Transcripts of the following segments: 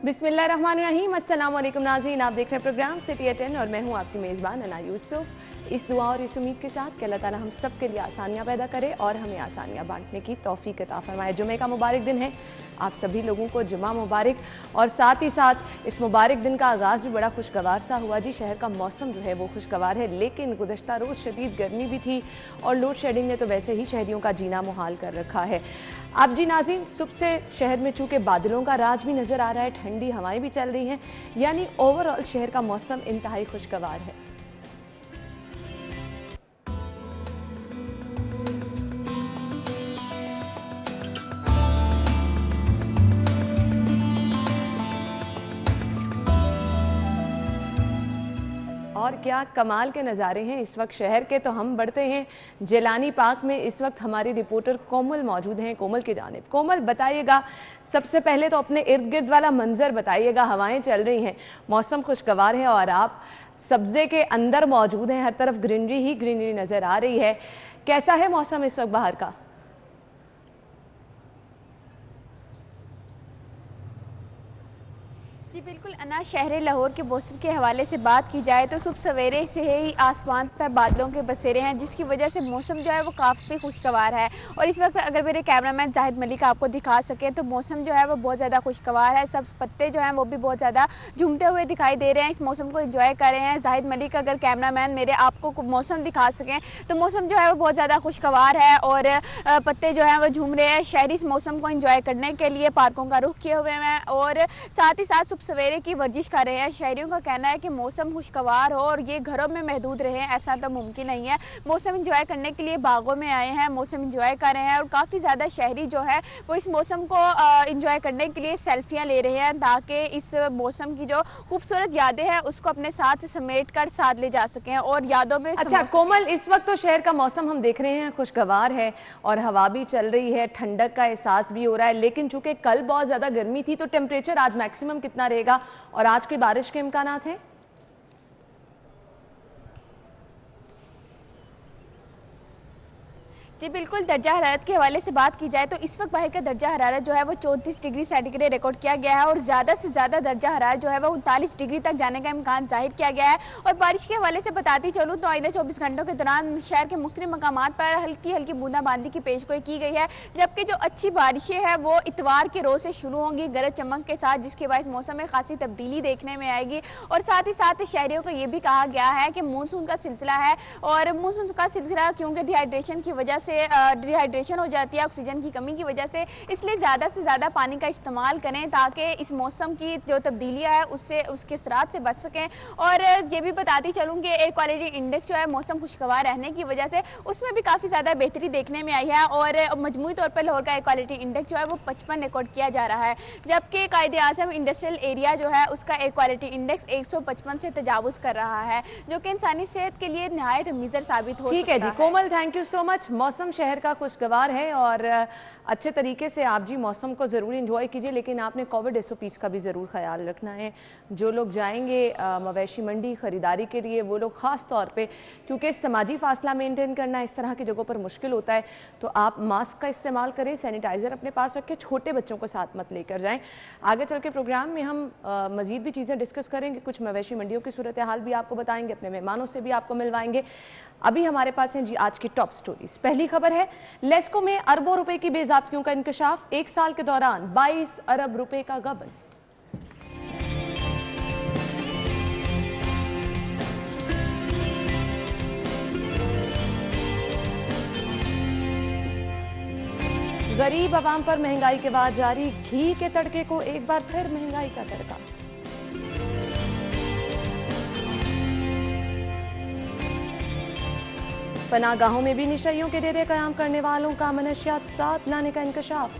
बिस्मिल्लाहिर्रहमानिर्रहीम। अस्सलाम वालेकुम नाज़रीन, आप देख रहे हैं प्रोग्राम सिटी एट 10 और मैं हूँ आपकी मेज़बान अना यूसुफ। इस दुआ और इस उम्मीद के साथ कि अल्लाह ताला हम सब के लिए आसानियाँ पैदा करे और हमें आसानियाँ बांटने की तौफीक अता फरमाए। जुमे का मुबारक दिन है, आप सभी लोगों को जुमा मुबारक। और साथ ही साथ इस मुबारक दिन का आगाज़ भी बड़ा खुशगवार सा हुआ जी। शहर का मौसम जो है वो खुशगवार है, लेकिन गुज़श्ता रोज़ शदीद गर्मी भी थी और लोड शेडिंग ने तो वैसे ही शहरियों का जीना मुहाल कर रखा है। अब जी नाज़रीन, सुबह से शहर में चूँकि बादलों का राज भी नज़र आ रहा है, ठंडी हवाएं भी चल रही हैं, यानी ओवरऑल शहर का मौसम इंतहाई खुशगवार है। और क्या कमाल के नज़ारे हैं इस वक्त शहर के। तो हम बढ़ते हैं जेलानी पार्क में। इस वक्त हमारी रिपोर्टर कोमल मौजूद हैं। कोमल की जानिब। कोमल, बताइएगा, सबसे पहले तो अपने इर्द गिर्द वाला मंजर बताइएगा। हवाएं चल रही हैं, मौसम खुशगवार है और आप सब्जे के अंदर मौजूद हैं, हर तरफ ग्रीनरी ही ग्रीनरी नज़र आ रही है। कैसा है मौसम इस वक्त बाहर का? जी बिल्कुल अना, शहर लाहौर के मौसम के हवाले से बात की जाए तो सुबह सवेरे से ही आसमान पर बादलों के बसेरे हैं, जिसकी वजह से मौसम जो है वो काफ़ी खुशगवार है। और इस वक्त अगर मेरे कैमरामैन जाहिद मलिक आपको दिखा सकें तो मौसम जो है वो बहुत ज़्यादा खुशगवार है। सब्ज़ पत्ते जो हैं वो भी बहुत ज़्यादा झूमते हुए दिखाई दे रहे हैं, इस मौसम को एंजॉय कर रहे हैं। जाहिद मलिक, अगर कैमरामैन मेरे आपको मौसम दिखा सकें तो मौसम जो है वो बहुत ज़्यादा खुशगवार है और पत्ते जो हैं वो झूम रहे हैं। शहरी इस मौसम को एंजॉय करने के लिए पार्कों का रुख किए हुए हैं और साथ ही साथ सवेरे की वर्जिश कर रहे हैं। शहरियों का कहना है कि मौसम खुशगवार हो और ये घरों में महदूद रहे, ऐसा तो मुमकिन नहीं है। मौसम एंजॉय करने के लिए बागों में आए हैं, मौसम एंजॉय कर रहे हैं और काफ़ी ज़्यादा शहरी जो है वो इस मौसम को एंजॉय करने के लिए सेल्फियाँ ले रहे हैं, ताकि इस मौसम की जो खूबसूरत यादें हैं उसको अपने साथ समेट कर साथ ले जा सकें और यादों में। अच्छा कोमल, इस वक्त तो शहर का मौसम हम देख रहे हैं खुशगवार है और हवा भी चल रही है, ठंडक का एहसास भी हो रहा है, लेकिन चूंकि कल बहुत ज़्यादा गर्मी थी तो टेम्परेचर आज मैक्सिमम कितना रहेगा और आज की बारिश के इम्कानात हैं? जी बिल्कुल, दर्जा हरारत के हवाले से बात की जाए तो इस वक्त बाहर का दर्जा हरारत जो है वो 34 डिग्री सेंटीग्रेड रिकॉर्ड किया गया है और ज़्यादा से ज़्यादा दर्जा हरारत जो है वो 39 डिग्री तक जाने का इम्कान जाहिर किया गया है। और बारिश के हवाले से बताती चलूँ तो आइंदा 24 घंटों के दौरान शहर के मुख्तलिफ मकामात पर हल्की हल्की बूंदाबांदी की पेशगोई की गई है, जबकि जो अच्छी बारिशें हैं वो इतवार के रोज़ से शुरू होंगी गरज चमक के साथ, जिसके बाद मौसम में खासी तब्दीली देखने में आएगी। और साथ ही साथ शहरियों को ये भी कहा गया है कि मानसून का सिलसिला है और मानसून का सिलसिला क्योंकि डिहाइड्रेशन की वजह से डिहाइड्रेशन हो जाती है ऑक्सीजन की कमी की वजह से, इसलिए ज़्यादा से ज़्यादा पानी का इस्तेमाल करें ताकि इस मौसम की जो तब्दीलियाँ है उससे उसके असरात से बच सकें। और ये भी बताती चलूँ कि एयर क्वालिटी इंडेक्स जो है मौसम खुशगवार रहने की वजह से उसमें भी काफ़ी ज़्यादा बेहतरी देखने में आई है और मजमूई तौर पर लाहौर का एयर क्वालिटी इंडेक्स जो है वो 55 रिकॉर्ड किया जा रहा है, जबकि कायदे-आज़म इंडस्ट्रियल एरिया जो है उसका एयर क्वालिटी इंडेक्स 155 से तजावुज़ कर रहा है, जो कि इंसानी सेहत के लिए नहायत मुज़र साबित हो सकता है। ठीक है जी कोमल, थैंक यू सो मच। मौसम शहर का खुशगवार है और अच्छे तरीके से आप जी मौसम को ज़रूर इंजॉय कीजिए, लेकिन आपने कोविड SOPs का भी ज़रूर ख्याल रखना है। जो लोग जाएंगे मवेशी मंडी ख़रीदारी के लिए, वो लोग ख़ास तौर पे, क्योंकि समाजी फासला मेंटेन करना इस तरह की जगहों पर मुश्किल होता है, तो आप मास्क का इस्तेमाल करें, सैनिटाइज़र अपने पास रखें, छोटे बच्चों को साथ मत लेकर जाएँ। आगे चल के प्रोग्राम में हम मज़ीद भी चीज़ें डिस्कस करेंगे, कुछ मवेशी मंडियों की सूरत हाल भी आपको बताएंगे, अपने मेहमानों से भी आपको मिलवाएंगे। अभी हमारे पास हैं जी आज की टॉप स्टोरीज। पहली खबर है, लेस्को में अरबों रुपए की बेज़ाब्तियों का इंकशाफ, एक साल के दौरान 22 अरब रुपए का गबन। गरीब आवाम पर महंगाई के बाद जारी घी के तड़के को एक बार फिर महंगाई का तड़का। पनागाहों में भी निशइयों के डेरे कयाम करने वालों का मनशियात साथ लाने का इंकशाफ।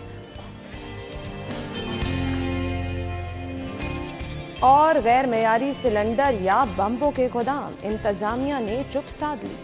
और गैर मयारी सिलेंडर या बम्बों के गोदाम, इंतजामिया ने चुप साध ली।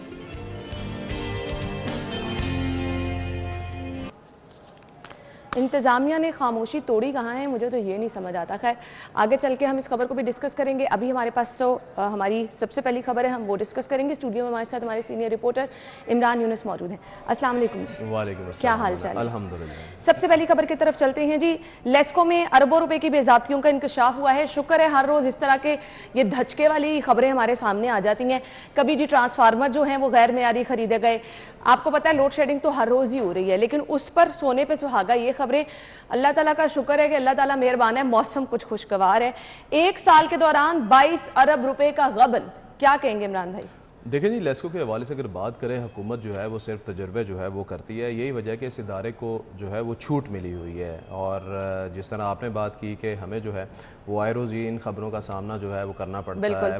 इंतज़ामिया ने खामोशी तोड़ी कहाँ है, मुझे तो ये नहीं समझ आता। खैर आगे चल के हम इस खबर को भी डिस्कस करेंगे। अभी हमारे पास हमारी सबसे पहली खबर है, हम वो डिस्कस करेंगे। स्टूडियो में हमारे साथ हमारे सीनियर रिपोर्टर इमरान यूनुस मौजूद हैं। अस्सलाम वालेकुम जी। वालेकुम अस्सलाम। क्या हाल चाल? अल्हम्दुलिल्लाह। सबसे पहली खबर की तरफ चलते हैं जी। लेस्को में अरबों रुपए की बेज़ाब्तियों का इंकशाफ हुआ है। शुक्र है हर रोज़ इस तरह के ये धचके वाली खबरें हमारे सामने आ जाती हैं। कभी जी ट्रांसफार्मर जो हैं वो गैर मेयारी खरीदे गए। आपको पता है लोड शेडिंग तो हर रोज़ ही हो रही है, लेकिन उस पर सोने पे सुहागा ये खबरें। अल्लाह ताला का शुक्र है कि अल्लाह ताला मेहरबान है, मौसम कुछ खुशगवार है। 1 साल के दौरान 22 अरब रुपए का गबन, क्या कहेंगे इमरान भाई? देखिए जी, लेस्को के हवाले से अगर बात करें, हुकूमत जो है वो सिर्फ तजर्बे जो है वो करती है। यही वजह है कि इस इदारे को जो है वो छूट मिली हुई है। और जिस तरह आपने बात की कि हमें जो है वो आए रोज़ इन खबरों का सामना जो है वो करना पड़ता है।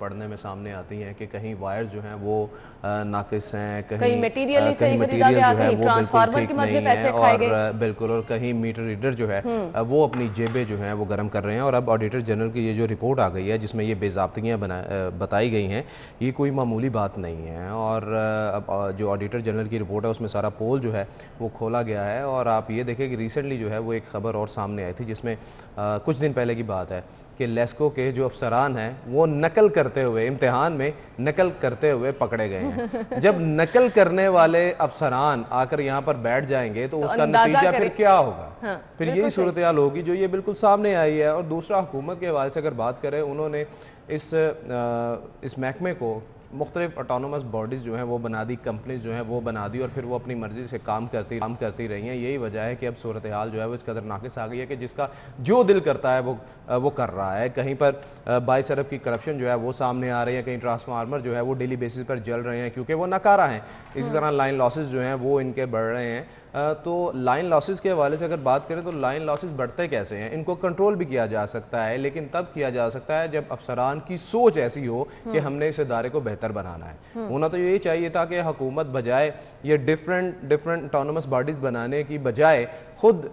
पढ़ने में सामने आती हैं कि कहीं वायर जो हैं वो नाकिस हैं, कहीं मटेरियल जो है वो बिल्कुल ठीक नहीं है, और बिल्कुल, और कहीं मीटर रीडर जो है वो अपनी जेबें जो हैं वो गर्म कर रहे हैं। और अब ऑडिटर जनरल की ये जो रिपोर्ट आ गई है जिसमें ये बेज़ाब्तियाँ बताई गई हैं, ये कोई मामूली बात नहीं है। और अब जो ऑडिटर जनरल की रिपोर्ट है उसमें सारा पोल जो है वो खोला गया है। और आप ये देखें कि रिसेंटली जो है वो एक खबर और सामने आई थी जिसमें कुछ दिन पहले की बात है कि लेस्को के जो अफसरान हैं वो नकल करते हुए, इम्तिहान में नकल करते हुए पकड़े गए हैं। जब नकल करने वाले अफसरान आकर यहाँ पर बैठ जाएंगे तो उसका नतीजा फिर क्या होगा? हाँ, फिर यही सूरत हाल होगी जो ये बिल्कुल सामने आई है। और दूसरा, हुकूमत के हवाले से अगर बात करें, उन्होंने इस महकमे को मुख्तलिफ ऑटोनोमस बॉडीज़ जो हैं वो बना दी, कंपनीज जो हैं वो बना दी, और फिर वो अपनी मर्ज़ी से काम करती रही हैं। यही वजह है कि अब सूरत हाल जो है वो इस कदर नाकिस आ गई है कि जिसका जो दिल करता है वो कर रहा है। कहीं पर 22 अरब की करप्शन जो है वो सामने आ रही है, कहीं ट्रांसफार्मर जो है वो डेली बेसिस पर जल रहे हैं क्योंकि वो नकारा हैं। इसी तरह लाइन लॉसेस जो हैं वो इनके बढ़ रहे हैं। तो लाइन लॉसेस के हवाले से अगर बात करें तो लाइन लॉसेस बढ़ते कैसे हैं? इनको कंट्रोल भी किया जा सकता है, लेकिन तब किया जा सकता है जब अफसरान की सोच ऐसी हो कि हमने इस इदारे को बेहतर बनाना है। होना तो यही चाहिए था कि हुकूमत बजाय ये डिफरेंट ऑटोनोमस बॉडीज़ बनाने की बजाय खुद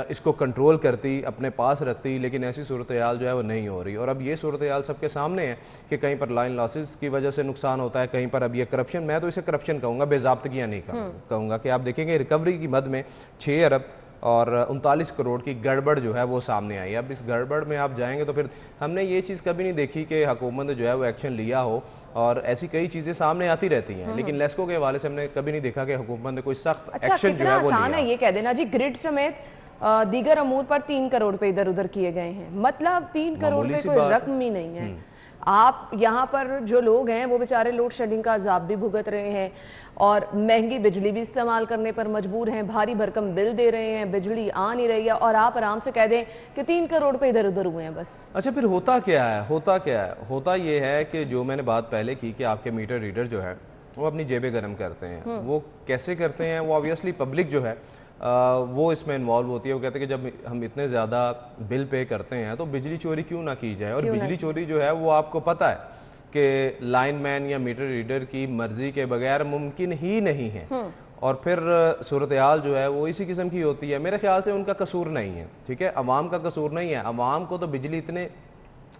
इसको कंट्रोल करती, अपने पास रखती, लेकिन ऐसी सूरत हाल जो है वो नहीं हो रही। और अब ये सूरत हाल सबके सामने है कि कहीं पर लाइन लॉसेस की वजह से नुकसान होता है, कहीं पर अब ये करप्शन, मैं तो इसे करप्शन कहूँगा, बेज़ाब्तगियाँ नहीं कहूँगा, कि आप देखेंगे रिकवरी की मद में 6 अरब और 39 करोड़ की गड़बड़ जो है वो सामने आई। अब इस गड़बड़ में आप जाएंगे तो फिर हमने ये चीज़ कभी नहीं देखी कि हुकूमत ने जो है वो एक्शन लिया हो, और ऐसी कई चीज़ें सामने आती रहती हैं, लेकिन लेस्को के हवाले से हमने कभी नहीं देखा कि हुकूमत ने कोई सख्त एक्शन जो है वो लिया। ये कह देना जी, ग्रिड समेत दीगर अमूर पर 3 करोड़ रुपए इधर उधर किए गए हैं, मतलब 3 करोड़ रुपए कोई रकम ही नहीं है। आप यहाँ पर जो लोग हैं वो बेचारे लोड शेडिंग का अजाब भी भुगत रहे हैं और महंगी बिजली भी इस्तेमाल करने पर मजबूर हैं, भारी भरकम बिल दे रहे हैं, बिजली आ नहीं रही है, और आप आराम से कह दें कि 3 करोड़ रुपए इधर उधर हुए हैं बस। अच्छा, फिर होता क्या है? होता ये है कि जो मैंने बात पहले की कि आपके मीटर रीडर जो है वो अपनी जेबें गर्म करते हैं। वो कैसे करते हैं? वो ऑब्वियसली पब्लिक जो है वो इसमें इन्वॉल्व होती है। वो कहते हैं कि जब हम इतने ज़्यादा बिल पे करते हैं तो बिजली चोरी क्यों ना की जाए। और बिजली चोरी जो है वो आपको पता है कि लाइनमैन या मीटर रीडर की मर्जी के बगैर मुमकिन ही नहीं है। और फिर सूरत हाल जो है वो इसी किस्म की होती है। मेरे ख्याल से उनका कसूर नहीं है, ठीक है, अवाम का कसूर नहीं है। अवाम को तो बिजली इतने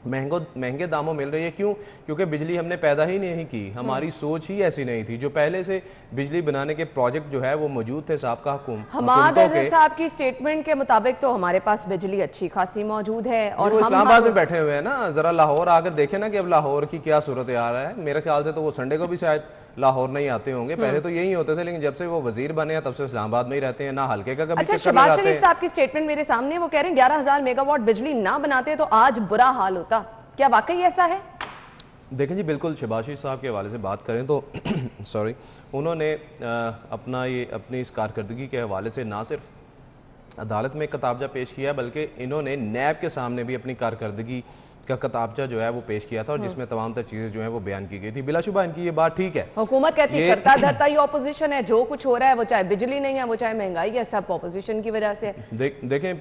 महंगे दामों मिल रही है, क्यों? क्योंकि बिजली हमने पैदा ही नहीं की, हमारी सोच ही ऐसी नहीं थी। जो पहले से बिजली बनाने के प्रोजेक्ट जो है वो मौजूद थे साबका हुकूमतों के। साहब की स्टेटमेंट के मुताबिक तो हमारे पास बिजली अच्छी खासी मौजूद है, और वो इस्लामाबाद में बैठे हुए हैं ना। जरा लाहौर आकर देखें ना कि अब लाहौर की क्या सूरत हाल है। मेरे ख्याल से तो वो संडे को भी शायद लाहौर नहीं आते होंगे, पहले तो यही होते थे, लेकिन जब से वो वजीर बने हैं तब से इस्लामाबाद में ही रहते हैं, ना हल्के का कभी अच्छा, शहबाज शरीफ साहब की स्टेटमेंट मेरे सामने, वो कह रहे हैं 11,000 मेगावाट बिजली ना बनाते तो आज बुरा हाल होता। क्या वाकई ऐसा है? देखें जी, बिल्कुल। शहबाज शरीफ साहब के हवाले से बात करें तो सॉरी, उन्होंने अपनी इस कारकर्दगी के हवाले से ना सिर्फ अदालत में कताबजा पेश किया बल्कि इन्होंने नैब के सामने भी अपनी कारकर्दगी का कताबचा जो है वो पेश किया था, और जिसमें तमाम तर चीज़ें जो है वो बयान की गई थी। बिलाशुबा इनकी ये बात ठीक है। हुकूमत कहती है करता धरता ही ऑपोजिशन है, जो कुछ हो रहा है वो चाहे बिजली नहीं है, वो चाहे महंगाई है, सब ऑपोजिशन की वजह से। देखें,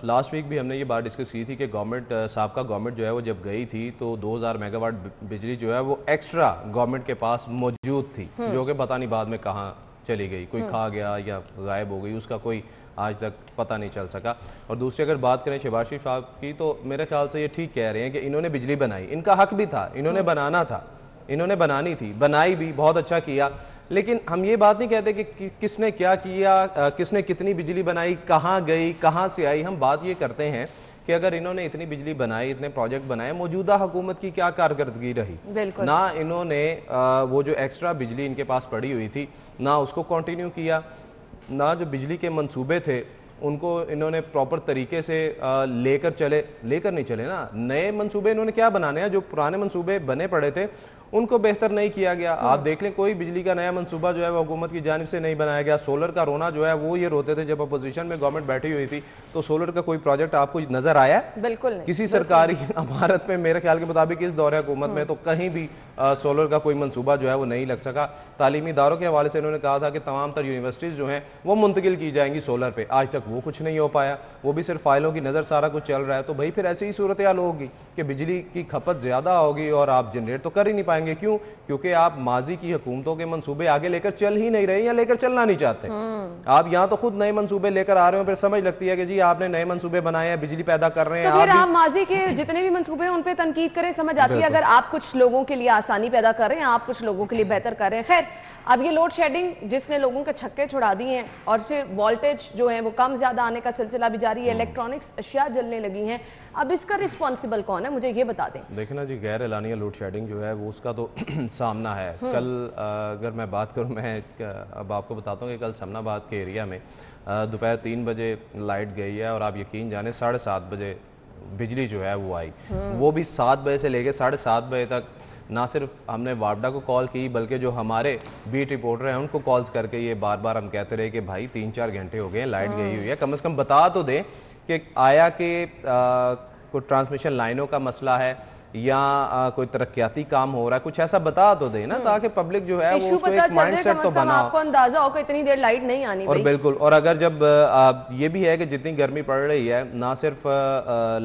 लास्ट वीक भी हमने ये बात डिस्कस की थी कि साबका गवर्नमेंट जो है वो जब गई थी तो 2000 मेगावाट बिजली जो है वो एक्स्ट्रा गवर्नमेंट के पास मौजूद थी, जो कि पता नहीं बाद में कहाँ चली गई, कोई खा गया या गायब हो गई, उसका कोई आज तक पता नहीं चल सका। और दूसरी अगर बात करें शहबाज शरीफ साहब की, तो मेरे ख्याल से ये ठीक कह रहे हैं कि इन्होंने बिजली बनाई, इनका हक भी था, इन्होंने बनाना था, इन्होंने बनानी थी, बनाई भी, बहुत अच्छा किया, लेकिन हम ये बात नहीं कहते कि किसने क्या किया, किसने कितनी बिजली बनाई, कहाँ गई, कहाँ से आई। हम बात ये करते हैं कि अगर इन्होंने इतनी बिजली बनाई, इतने प्रोजेक्ट बनाए, मौजूदा हुकूमत की क्या कारकर्दगी रही। ना इन्होंने वो जो एक्स्ट्रा बिजली इनके पास पड़ी हुई थी ना उसको कंटिन्यू किया, ना जो बिजली के मंसूबे थे उनको इन्होंने प्रॉपर तरीके से लेकर नहीं चले ना। नए मंसूबे इन्होंने क्या बनाने हैं, जो पुराने मंसूबे बने पड़े थे उनको बेहतर नहीं किया गया। आप देख लें कोई बिजली का नया मंसूबा जो है वो हुकूमत की जानिब से नहीं बनाया गया। सोलर का रोना जो है वो ये रोते थे जब अपोजिशन में गवर्नमेंट बैठी हुई थी, तो सोलर का कोई प्रोजेक्ट आपको नजर आया? बिल्कुल नहीं। किसी सरकारी इमारत में मेरे ख्याल के मुताबिक इस दौरे हुकूमत में तो कहीं भी सोलर का कोई मंसूबा जो है वो नहीं लग सका। तालीमी इदारों के हवाले से इन्होंने कहा था कि तमाम तर यूनिवर्सिटीज़ जो हैं वो मुंतकिल की जाएंगी सोलर पे, आज तक वो कुछ नहीं हो पाया, वो भी सिर्फ फाइलों की नज़र सारा कुछ चल रहा है। तो भाई फिर ऐसी ही सूरत हाल होगी कि बिजली की खपत ज़्यादा होगी और आप जनरेट तो कर ही नहीं पाएंगे। क्यों? क्योंकि आप माजी की हुकूमतों के मंसूबे आगे लेकर चल ही नहीं रहे या लेकर चलना नहीं चाहते। आप यहाँ तो खुद नए मंसूबे लेकर आ रहे हो, फिर समझ लगती है कि जी आपने नए मंसूबे बनाए हैं, बिजली पैदा कर रहे हैं। तो फिर आप माजी के जितने भी मंसूबे हैं उन पे तनकीद करें, समझ आती है। अगर आप कुछ लोगों के लिए आसानी पैदा कर रहे हैं, आप कुछ लोगों के लिए बेहतर कर रहे हैं। खैर, अब ये लोड शेडिंग जिसने लोगों के छक्के छुड़ा दिए हैं और सिर्फ वोल्टेज जो है वो कम ज्यादा आने का सिलसिला भी जारी है, इलेक्ट्रॉनिक्स अशिया जलने लगी हैं, अब इसका रिस्पॉन्सिबल कौन है, मुझे ये बता दें। देखना जी, गैर एलानिया लोड शेडिंग जो है वो उसका तो सामना है। कल अगर मैं बात करूं, मैं अब आपको बताता हूँ कि कल समनाबाद के एरिया में दोपहर 3 बजे लाइट गई है और आप यकीन जाने 7:30 बजे बिजली जो है वो आई। वो भी 7 बजे से लेकर 7:30 बजे तक ना सिर्फ हमने वापडा को कॉल की बल्कि जो हमारे बीट रिपोर्टर हैं उनको कॉल्स करके ये बार बार हम कहते रहे कि भाई 3-4 घंटे हो गए लाइट गई हुई है, कम से कम बता तो दें कि आया कि कोई ट्रांसमिशन लाइनों का मसला है या कोई तरक्याती काम हो रहा है, कुछ ऐसा बता तो दे ना, ताकि पब्लिक जो है वो उसको एक माइंडसेट तो बना, आपको अंदाजा हो कि इतनी देर लाइट नहीं आनी। और बिल्कुल, और अगर जब ये भी है कि जितनी गर्मी पड़ रही है ना सिर्फ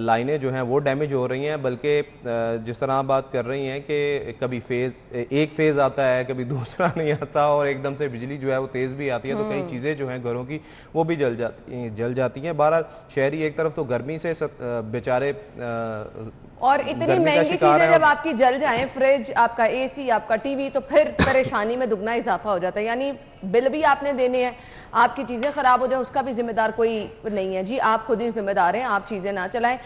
लाइनें जो हैं वो डैमेज हो रही हैं, बल्कि जिस तरह आप बात कर रही हैं कि कभी एक फेज़ आता है, कभी दूसरा नहीं आता और एकदम से बिजली जो है वो तेज़ भी आती है, तो कई चीज़ें जो हैं घरों की वो भी जल जाती हैं। बहरहाल शहरी एक तरफ तो गर्मी से बेचारे और इतनी महंगी चीजें जब आपकी जल जाएं, फ्रिज, आपका एसी, आपका टीवी, तो फिर परेशानी में दुगना इजाफा हो जाता है। यानी बिल भी आपने देने हैं, आपकी चीजें खराब हो जाए उसका भी जिम्मेदार कोई नहीं है जी, आप खुद ही जिम्मेदार हैं, आप चीजें ना चलाएं।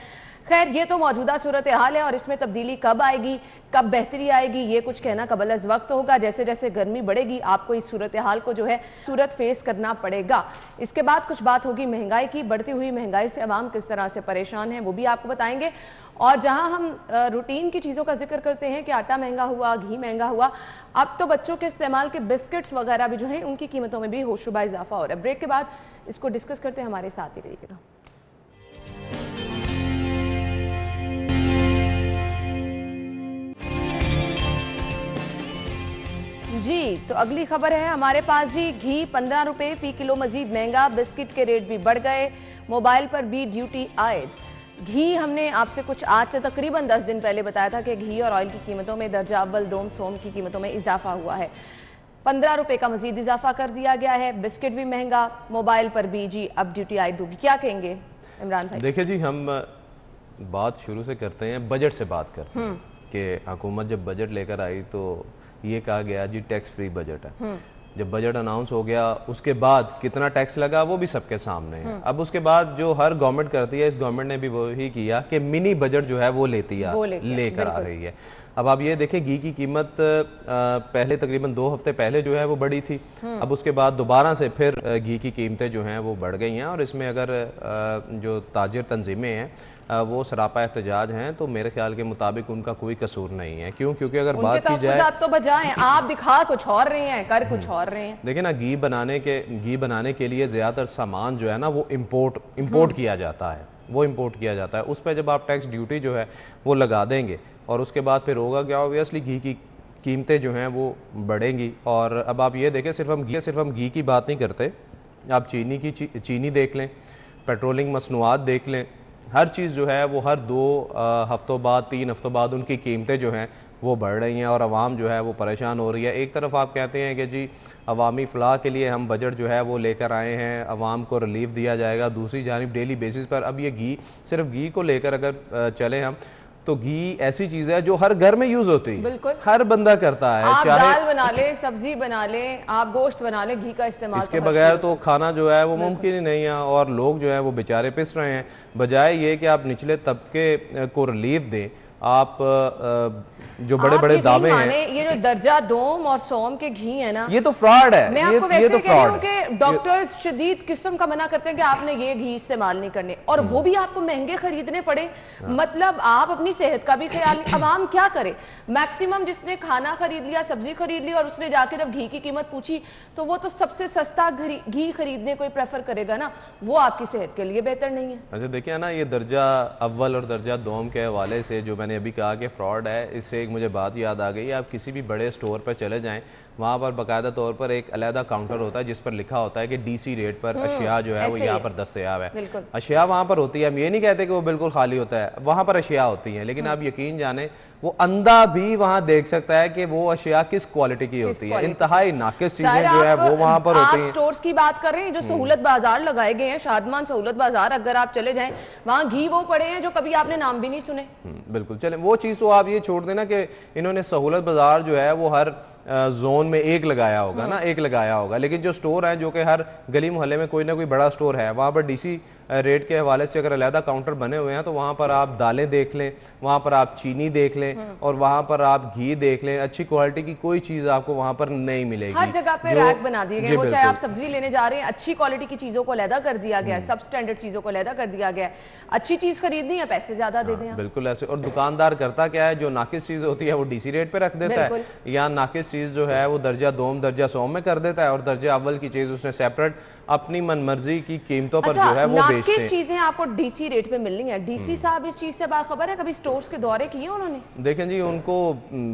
खैर, ये तो मौजूदा सूरत हाल है और इसमें तब्दीली कब आएगी, कब बेहतरी आएगी, ये कुछ कहना कबल अज़ वक्त होगा। जैसे जैसे गर्मी बढ़ेगी आपको इस सूरत हाल को जो है सूरत फेस करना पड़ेगा। इसके बाद कुछ बात होगी महंगाई की, बढ़ती हुई महंगाई से अवाम किस तरह से परेशान है वो भी आपको बताएंगे। और जहां हम रूटीन की चीज़ों का जिक्र करते हैं कि आटा महंगा हुआ, घी महंगा हुआ, अब तो बच्चों के इस्तेमाल के बिस्किट्स वगैरह भी जो हैं उनकी कीमतों में भी होशरुबा इजाफा हो रहा है। ब्रेक के बाद इसको डिस्कस करते हैं, हमारे साथ ही रहिएगा। जी, तो अगली खबर है हमारे पास जी, घी 15 रुपये फी किलो मजीद महंगा, बिस्किट के रेट भी बढ़ गए, मोबाइल पर भी ड्यूटी आयद। घी हमने आपसे कुछ आज से तकरीबन 10 दिन पहले बताया था कि घी और ऑयल की कीमतों में दर्जा अव्वल दोम सोम की कीमतों में इजाफा हुआ है। 15 रुपये का मजीद इजाफा कर दिया गया है, बिस्किट भी महंगा, मोबाइल पर भी जी अब ड्यूटी आयद होगी। क्या कहेंगे इमरान भाई? देखिए जी, हम बात शुरू से करते हैं, बजट से बात करते हैं कि हुकूमत जब बजट लेकर आई तो ये कहा गया जी टैक्स फ्री बजट है। जब बजट अनाउंस हो गया उसके बाद कितना टैक्स लगा वो भी सबके सामने है। अब उसके बाद जो हर गवर्नमेंट करती है, इस गवर्नमेंट ने भी वही किया कि मिनी बजट जो है वो लेकर आ रही है। अब आप ये देखें, घी की कीमत पहले तकरीबन 2 हफ्ते पहले जो है वो बढ़ी थी, अब उसके बाद दोबारा से फिर घी की कीमतें जो हैं वो बढ़ गई हैं। और इसमें अगर जो ताजिर तंजीमें हैं वो सरापा एहतजाज हैं, तो मेरे ख्याल के मुताबिक उनका कोई कसूर नहीं है। क्यों? क्योंकि अगर बात की जाए तो बजाएं, आप दिखा कुछ और रहे हैं, कर कुछ और रहे हैं। देखिए ना, घी बनाने के लिए ज़्यादातर सामान जो है ना वो इम्पोर्ट किया जाता है, वो इम्पोर्ट किया जाता है। उस पर जब आप टैक्स ड्यूटी जो है वो लगा देंगे और उसके बाद फिर होगा क्या, ऑब्वियसली घी की कीमतें जो हैं वो बढ़ेंगी। और अब आप ये देखें, सिर्फ हम घी की बात नहीं करते, आप चीनी देख लें, पेट्रोलिंग मसनूआत देख लें, हर चीज़ जो है वो हर 2 हफ्तों बाद 3 हफ्तों बाद उनकी कीमतें जो हैं वो बढ़ रही हैं और आवाम जो है वो परेशान हो रही है। एक तरफ आप कहते हैं कि जी अवामी फलाह के लिए हम बजट जो है वो लेकर आए हैं, आवाम को रिलीफ दिया जाएगा, दूसरी जानिब डेली बेसिस पर अब ये सिर्फ घी को लेकर अगर चलें हम तो घी ऐसी चीज है जो हर घर में यूज होती है, बिल्कुल हर बंदा करता है, आप चाहे दाल बना ले, सब्जी बना ले, आप गोश्त बना ले, घी का इस्तेमाल इसके बगैर तो खाना जो है वो मुमकिन ही नहीं है। और लोग जो है वो बेचारे पिस रहे हैं। बजाय ये कि आप निचले तबके को रिलीफ दें, आप जो बड़े बड़े दावे हैं, ये जो दर्जा दोम और सोम के घी है ना, ये तो फ्रॉड है। मैं आपको वैसे तो कह रही हूं कि डॉक्टर्स शदीद किस्म का मना करते हैं कि आपने ये घी इस्तेमाल नहीं करने, और वो भी आपको महंगे खरीदने पड़े। मतलब आप अपनी सेहत का भी ख्याल, अब आम क्या करे, मैक्सिमम जिसने खाना खरीद लिया, सब्जी खरीद ली, और उसने जाके जब घी की कीमत पूछी तो वो तो सबसे सस्ता घी खरीदने को प्रेफर करेगा ना, वो आपकी सेहत के लिए बेहतर नहीं है। अच्छा देखिए ना, ये दर्जा अव्वल और दर्जा दोम के हवाले से जो मैंने अभी कहा कि फ्रॉड है, इससे एक मुझे बात याद आ गई। आप किसी भी बड़े स्टोर पर चले जाएं, वहाँ पर बाकायदा तौर पर एक अलहदा काउंटर होता है जिस पर लिखा होता है कि डीसी रेट पर अशिया जो है वो यहाँ पर दस्तयाब है। अशिया वहाँ पर होती है, हम ये नहीं कहते कि वो बिल्कुल खाली होता है, वहाँ पर अशिया होती हैं, लेकिन आप यकीन जाने वो अंधा भी वहाँ देख सकता है कि वो अशिया किस क्वालिटी की होती है। इंतहाई नाकिस चीजें जो है वो वहाँ पर होती हैं। स्टोर्स की बात कर रहे हैं जो सहूलत बाजार लगाए गए हैं, शादमान सहूलत बाजार, अगर आप चले जाएं वहाँ घी वो पड़े हैं जो कभी आपने नाम भी नहीं सुने। बिल्कुल, चले वो चीज़ तो आप ये छोड़ देना कि इन्होंने सहूलत बाजार जो है वो हर जोन में एक लगाया होगा ना, एक लगाया होगा, लेकिन जो स्टोर है जो कि हर गली मोहल्ले में कोई ना कोई बड़ा स्टोर है, वहाँ पर डीसी रेट के हवाले से अगर अलहदा काउंटर बने हुए हैं तो वहाँ पर आप दालें देख लें, वहाँ पर आप चीनी देख लें, और वहाँ पर आप घी देख लें, अच्छी क्वालिटी की कोई चीज़ आपको वहाँ पर नहीं मिलेगी। हर जगह पे रैक बना दिए गए, वो चाहे आप सब्जी लेने जा रहे हैं, अच्छी क्वालिटी की चीज़ों को अलहदा कर दिया गया है, सब स्टैंडर्ड चीज़ों को अलहदा कर दिया गया है। अच्छी चीज़ खरीदनी है, पैसे ज़्यादा दे दें। बिल्कुल ऐसे। और दुकानदार करता क्या है, जो नाकिस चीज़ होती है वो डीसी रेट पे रख देता है, या नाकिस चीज़ जो है वो दर्जा दोम दर्जा सोम में कर देता है, और दर्जा अव्वल की चीज़ उसने सेपरेट अपनी मनमर्जी की कीमतों पर जो है वो बेचते हैं। चीजें आपको डीसी रेट पे मिलनी है। डीसी साहब इस चीज से बाखबर है, कभी स्टोर्स के दौरे किए उन्होंने? देखें जी, उनको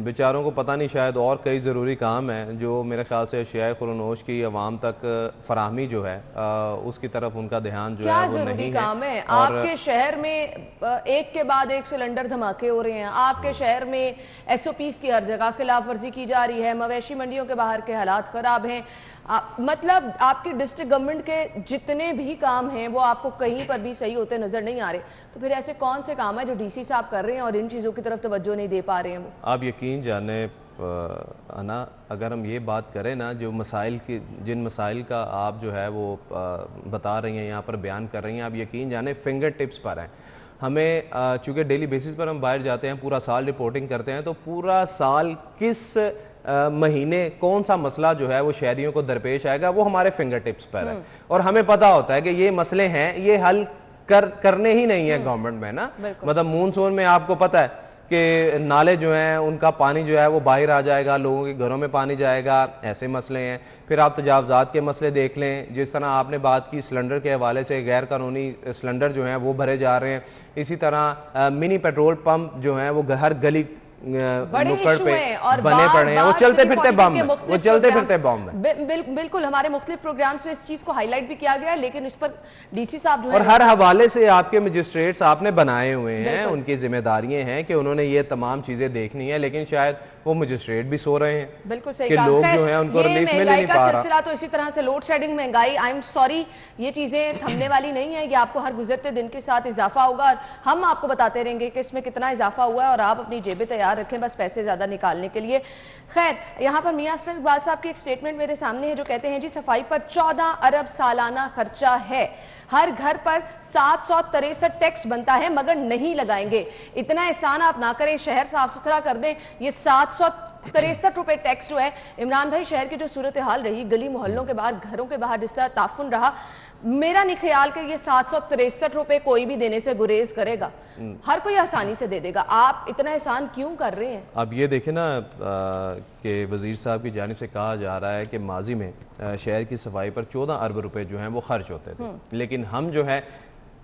बेचारों को पता नहीं, शायद और कई ज़रूरी काम है जो मेरे ख्याल से अशिया खुरनोश की आवाम तक फराहमी जो है उसकी तरफ उनका ध्यान जो है वो नहीं काम है। आपके शहर में एक के बाद एक सिलेंडर धमाके हो रहे हैं, आपके शहर में SOPs की हर जगह खिलाफ वर्जी की जा रही है, मवेशी मंडियों के बाहर के हालात खराब हैं, मतलब आपकी डिस्ट्रिक्ट गवर्नमेंट के जितने भी काम हैं वो आपको कहीं पर भी सही होते नजर नहीं आ रहे। तो फिर ऐसे कौन से काम है जो डीसी साहब कर रहे हैं और इन चीज़ों की तरफ तवज्जो नहीं दे पा रहे हैं वो? आप यकीन जाने ना, अगर हम ये बात करें ना, जो मसाइल की, जिन मसाइल का आप जो है वो बता रही हैं, यहाँ पर बयान कर रही हैं, आप यकीन जाने फिंगर टिप्स पर हैं। हमें चूँकि डेली बेसिस पर हम बाहर जाते हैं, पूरा साल रिपोर्टिंग करते हैं, तो पूरा साल किस महीने कौन सा मसला जो है वो शहरियों को दरपेश आएगा वो हमारे फिंगर टिप्स पर है, और हमें पता होता है कि ये मसले हैं, ये हल करने ही नहीं है गवर्नमेंट में ना। मतलब मूनसून में आपको पता है कि नाले जो हैं उनका पानी जो है वो बाहर आ जाएगा, लोगों के घरों में पानी जाएगा, ऐसे मसले हैं। फिर आप तजावजात के मसले देख लें, जिस तरह आपने बात की सिलेंडर के हवाले से, गैर कानूनी सिलेंडर जो हैं वो भरे जा रहे हैं। इसी तरह मिनी पेट्रोल पंप जो हैं वो हर गली नुक्कड़ पे बने पड़े हैं, वो चलते फिरते बम, वो चलते फिरते बम है। बिल्कुल, हमारे मुख्तलिफ प्रोग्राम्स में इस चीज को हाईलाइट भी किया गया है, लेकिन इस पर डीसी साहब जो है, और हर हवाले से आपके मजिस्ट्रेट्स आपने बनाए हुए हैं, उनकी जिम्मेदारियां हैं कि उन्होंने ये तमाम चीजें देखनी है, लेकिन शायद वो मजिस्ट्रेट भी सो रहे हैं। बिल्कुल सही कि लोग जो है उनको रिलीफ मिल नहीं पा रहा। सिलसिला तो इसी तरह से लोड शेडिंग, महंगाई, आई एम सॉरी, ये चीजें थमने वाली नहीं है, ये आपको हर गुजरते दिन के साथ इजाफा होगा, और हम आपको बताते रहेंगे कि इसमें कितना इजाफा हुआ है, और आप अपनी जेबें तैयार रखें बस पैसे ज्यादा निकालने के लिए। खैर, यहाँ पर मियां अफजल इकबाल साहब की एक स्टेटमेंट मेरे सामने है जो कहते हैं जी, सफाई पर 14 अरब सालाना खर्चा है, हर घर पर 763 टैक्स बनता है, मगर नहीं लगाएंगे। इतना एहसान आप ना करें, शहर साफ सुथरा कर दें। ये 763 रुपए टैक्स जो है, इमरान भाई शहर की जो सूरत हाल रही, गली मोहल्लों के बाहर, घरों के बाहर जिस तरह ताफुन रहा, मेरा नहीं ख्याल कि ये 763 रुपए कोई भी देने से गुरेज करेगा, हर कोई आसानी से दे देगा। आप इतना एहसान क्यों कर रहे हैं? अब ये देखें ना कि वजीर साहब की जानिब से कहा जा रहा है कि माजी में शहर की सफाई पर 14 अरब रुपए जो हैं वो खर्च होते थे, लेकिन हम जो है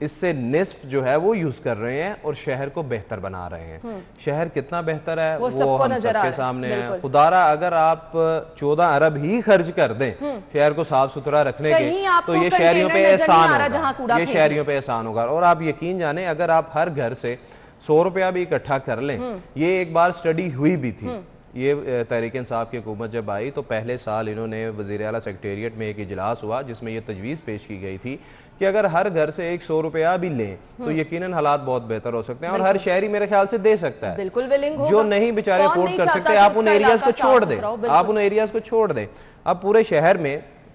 इससे निस्फ जो है वो यूज कर रहे हैं और शहर को बेहतर बना रहे हैं। शहर कितना बेहतर है वो हम सबके सामने है। खुदारा अगर आप 14 अरब ही खर्च कर दें शहर को साफ सुथरा रखने के, तो ये शहरियों पे एहसान होगा, ये शहरियों पे एहसान होगा। और आप यकीन जाने, अगर आप हर घर से 100 रुपया भी इकट्ठा कर लें, ये एक बार स्टडी हुई भी थी, ये तहरीक इंसाफ की हुकूमत जब आई तो पहले साल इन्होंने वज़ीर आला सेक्रेटेरिएट में एक इजलास हुआ जिसमें ये तजवीज़ पेश की गई थी कि अगर हर घर से 100 रुपया भी लें तो यकीनन हालात बहुत बेहतर हो सकते हैं और हर शहरी मेरे ख्याल से दे सकता है। बिल्कुल विलिंग होगा। जो नहीं बेचारे अफोर्ड कर सकते, आप उन एरियाज को छोड़ दें, आप उन एरियाज को छोड़ दें। अब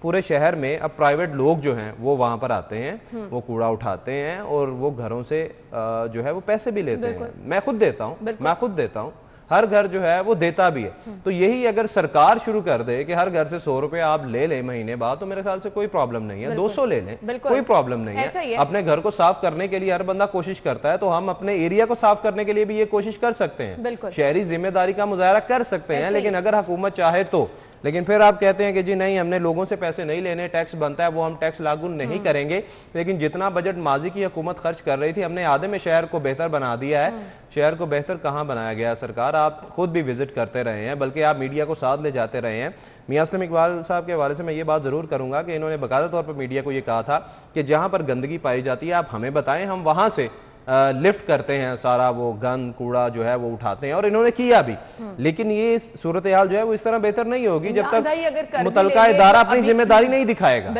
पूरे शहर में अब प्राइवेट लोग जो हैं वो वहां पर आते हैं, वो कूड़ा उठाते हैं और वो घरों से जो है वो पैसे भी लेते हैं। मैं खुद देता हूँ, हर घर जो है वो देता भी है। तो यही अगर सरकार शुरू कर दे कि हर घर से 100 रुपए आप ले लें महीने बाद, तो मेरे ख्याल से कोई प्रॉब्लम नहीं है। 200 ले लें, कोई प्रॉब्लम नहीं है। अपने घर को साफ करने के लिए हर बंदा कोशिश करता है, तो हम अपने एरिया को साफ करने के लिए भी ये कोशिश कर सकते हैं, शहरी जिम्मेदारी का मुजाहरा कर सकते हैं। लेकिन अगर हुकूमत चाहे तो। लेकिन फिर आप कहते हैं कि जी नहीं, हमने लोगों से पैसे नहीं लेने, टैक्स बनता है वो हम टैक्स लागू नहीं करेंगे। लेकिन जितना बजट माजी की हुकूमत खर्च कर रही थी, हमने आधे में शहर को बेहतर बना दिया है। शहर को बेहतर कहाँ बनाया गया सरकार? आप खुद भी विजिट करते रहे हैं, बल्कि आप मीडिया को साथ ले जाते रहे हैं। मियां असलम इकबाल साहब के हवाले से मैं ये बात जरूर करूंगा कि इन्होंने बाकायदा तौर पर मीडिया को ये कहा था कि जहां पर गंदगी पाई जाती है आप हमें बताएं, हम वहां से लिफ्ट करते हैं, सारा वो गंद कूड़ा जो है वो उठाते हैं, और इन्होंने किया भी। लेकिन ये सूरत हाल जो है वो इस तरह बेहतर नहीं होगी जब तक मुतलका इदारा अपनी जिम्मेदारी नहीं दिखाएगा।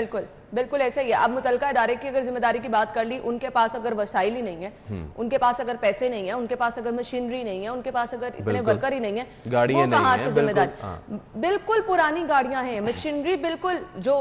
बिल्कुल ऐसा ही है। अब मुतलका इदारे की अगर जिम्मेदारी की बात कर ली, उनके पास अगर वसाइल ही नहीं है, उनके पास अगर पैसे नहीं है, उनके पास अगर मशीनरी नहीं है, उनके पास अगर इतने वर्कर ही नहीं है, वो कहाँ से जिम्मेदारी? बिल्कुल पुरानी गाड़ियां हैं, मशीनरी बिल्कुल जो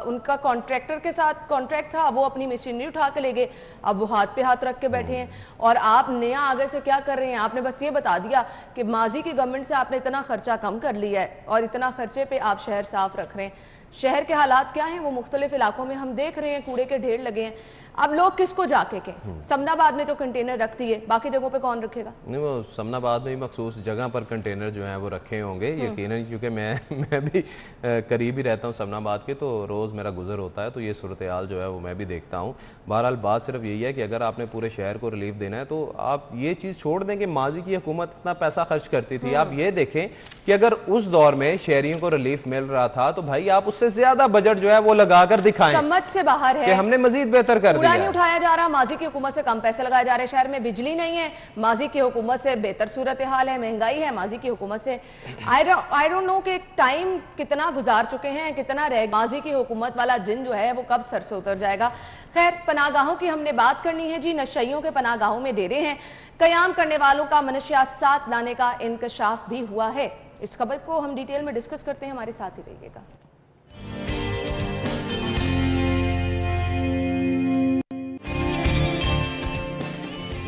उनका कॉन्ट्रैक्टर के साथ कॉन्ट्रैक्ट था, वो अपनी मशीनरी उठा के ले गए, अब वो हाथ पे हाथ रख के बैठे हैं। और आप नया आगे से क्या कर रहे हैं? आपने बस ये बता दिया कि माजी की गवर्नमेंट से आपने इतना खर्चा कम कर लिया है और इतना खर्चे पे आप शहर साफ रख रहे हैं। शहर के हालात क्या हैं वो मुख्तलिफ इलाकों में हम देख रहे हैं, कूड़े के ढेर लगे हैं। अब लोग किसको जाके कहें? समनाबाद में तो कंटेनर रख दिए, बाकी जगहों पे कौन रखेगा? नहीं, वो समनाबाद में ही मखसूस जगह पर कंटेनर जो हैं वो रखे होंगे यकीनन, क्योंकि मैं भी करीब ही रहता हूँ समनाबाद के, तो रोज़ मेरा गुजर होता है, तो ये सूरत हाल जो है वो मैं भी देखता हूँ। बहरहाल बात सिर्फ यही है कि अगर आपने पूरे शहर को रिलीफ देना है तो आप ये चीज़ छोड़ दें कि माजी की हुकूमत इतना पैसा खर्च करती थी। आप ये देखें कि अगर उस दौर में शहरियों को रिलीफ मिल रहा था तो भाई आप उससे ज्यादा बजट जो है वो लगाकर दिखाएं। समझ से बाहर है कि हमने मजीद बेहतर कर दिया। नहीं उठाया जा रहा, माजी की हुकूमत से कम पैसे लगाए जा रहे हैं। शहर में बिजली नहीं है, माजी की हुकूमत से बेहतर सूरत हाल है, महंगाई है माजी की हुकूमत से। आई डोंट नो कि टाइम कितना गुजार चुके हैं, कितना रह माजी की हुकूमत वाला जिन जो है वो कब सर से उतर जाएगा। खैर, पनागाहों की हमने बात करनी है जी। नशइयों के पनागाहों में डेरे हैं, कयाम करने वालों का मनशियात साथ लाने का इंकशाफ भी हुआ है। इस खबर को हम डिटेल में डिस्कस करते हैं, हमारे साथ ही रहिएगा।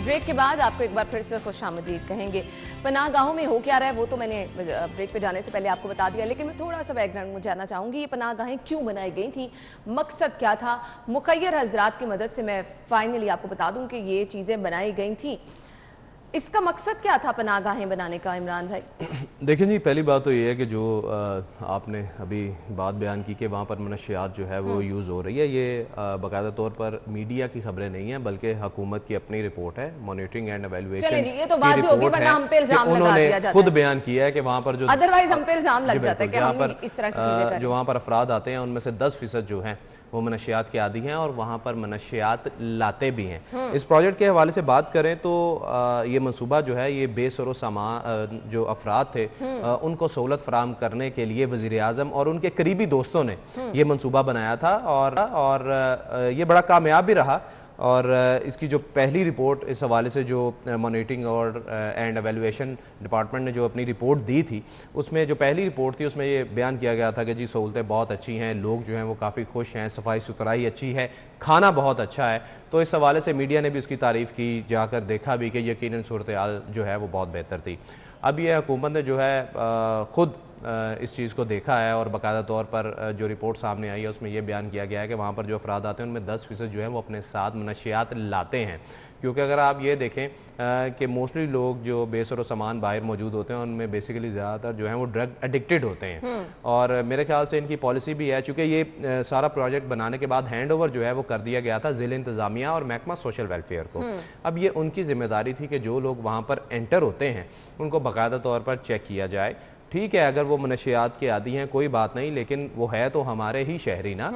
ब्रेक के बाद आपको एक बार फिर से खुशामदीद कहेंगे। पनाहगाहों में हो क्या रहा है वो तो मैंने ब्रेक पे जाने से पहले आपको बता दिया, लेकिन मैं थोड़ा सा बैकग्राउंड में जानना चाहूँगी। ये पनाहगाहें क्यों बनाई गई थी, मकसद क्या था? मुखय्यर हजरात की मदद से मैं फाइनली आपको बता दूँ कि ये चीज़ें बनाई गई थी। इसका मकसद क्या था पनाहगाहें बनाने का, इमरान भाई? देखिए जी, पहली बात तो ये है कि जो आपने अभी बात बयान की कि वहाँ पर मनशियात जो है वो यूज़ हो रही है, ये बाकायदा तौर पर मीडिया की खबरें नहीं हैं, बल्कि हुकूमत की अपनी रिपोर्ट है, मॉनिटरिंग एंड एवेल्युएशन ये तो बात होगी, वरना हम पे इल्जाम लगा दिया जाता है। खुद बयान किया है कि वहाँ पर जो अदरवाइज हम पे इल्जाम लग जाता है कि हम इस तरह की चीजें करें। जो वहाँ पर अफराद आते हैं उनमें से 10% जो हैं वो मनशियात के आदी हैं और वहाँ पर मनशियात लाते भी हैं। इस प्रोजेक्ट के हवाले से बात करें तो ये मनसूबा जो है ये बेसरो सामान जो अफराद थे उनको सहूलत फराहम करने के लिए वज़ीर आज़म और उनके करीबी दोस्तों ने ये मनसूबा बनाया था और ये बड़ा कामयाब भी रहा। और इसकी जो पहली रिपोर्ट इस हवाले से जो मॉनिटरिंग और एंड एवेल्युएशन डिपार्टमेंट ने जो अपनी रिपोर्ट दी थी, उसमें जो पहली रिपोर्ट थी उसमें ये बयान किया गया था कि जी सहूलतें बहुत अच्छी हैं, लोग जो हैं वो काफ़ी खुश हैं, सफाई सुथराई अच्छी है, खाना बहुत अच्छा है। तो इस हवाले से मीडिया ने भी उसकी तारीफ़ की, जाकर देखा भी कि यकीनन सूरत हाल जो है वो बहुत बेहतर थी। अब ये हुकूमत ने जो है ख़ुद इस चीज़ को देखा है और बाकायदा तौर पर जो रिपोर्ट सामने आई है उसमें यह बयान किया गया है कि वहाँ पर जो अफराद आते हैं उनमें 10% जो है वो अपने साथ मनशियात लाते हैं। क्योंकि अगर आप ये देखें कि मोस्टली लोग जो बेसर सामान बाहर मौजूद होते हैं उनमें बेसिकली ज़्यादातर जो है वो ड्रग एडिक्टेड होते हैं। और मेरे ख्याल से इनकी पॉलिसी भी है, चूँकि ये सारा प्रोजेक्ट बनाने के बाद हैंड ओवर जो है वो कर दिया गया था ज़िला इंतज़ामिया और महकमा सोशल वेलफेयर को। अब ये उनकी जिम्मेदारी थी कि जो लोग वहाँ पर एंटर होते हैं उनको बाकायदा तौर पर चेक किया जाए। ठीक है, अगर वो मनशियात के आदी हैं कोई बात नहीं, लेकिन वो है तो हमारे ही शहरी ना,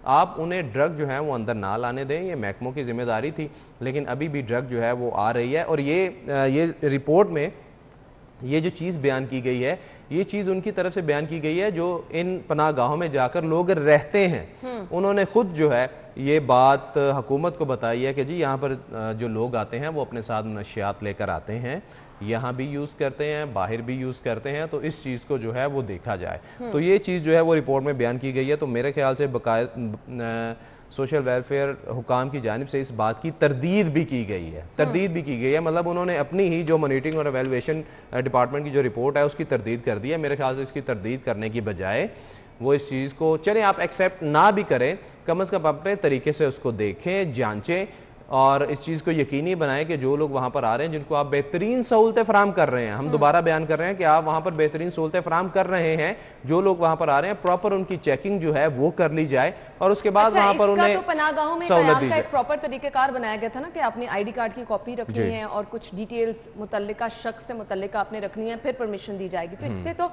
आप उन्हें ड्रग जो है वो अंदर ना लाने दें, ये महकमों की जिम्मेदारी थी। लेकिन अभी भी ड्रग जो है वो आ रही है और ये रिपोर्ट में ये जो चीज़ बयान की गई है, ये चीज़ उनकी तरफ से बयान की गई है जो इन पनाहगाहों में जाकर लोग रहते हैं। उन्होंने खुद जो है ये बात हुकूमत को बताई है कि जी यहाँ पर जो लोग आते हैं वो अपने साथ नशियात लेकर आते हैं, यहाँ भी यूज़ करते हैं, बाहर भी यूज़ करते हैं, तो इस चीज़ को जो है वो देखा जाए। तो ये चीज़ जो है वो रिपोर्ट में बयान की गई है। तो मेरे ख्याल से बकायदा सोशल वेलफेयर हुकाम की जानिब से इस बात की तरदीद भी की गई है, मतलब उन्होंने अपनी ही जो मॉनिटरिंग और एवेलुएशन डिपार्टमेंट की जो रिपोर्ट है उसकी तरदीद कर दी है। मेरे ख्याल से इसकी तरदीद करने की बजाय वो इस चीज़ को चलें आप एक्सेप्ट ना भी करें, कम अज़ कम अपने तरीके से उसको देखें, जांचें और इस चीज़ को यकीनी बनाएं कि जो लोग वहाँ पर आ रहे हैं जिनको आप बेहतरीन सहूलतें फराम कर रहे हैं, हम दोबारा बयान कर रहे हैं कि आप वहाँ पर बेहतरीन सहूलतें फराम कर रहे हैं, जो लोग वहाँ पर आ रहे हैं प्रॉपर उनकी चेकिंग जो है वो कर ली जाए और उसके बाद वहाँ पर उन्हें तो पनाहगाहों में का एक प्रॉपर तरीकेकार बनाया गया था ना कि आपने आईडी कार्ड की कॉपी रखनी है और कुछ डिटेल्स मुतल्लिका शख्स से मुतल्लिका आपने रखनी है, फिर परमिशन दी जाएगी। तो इससे तो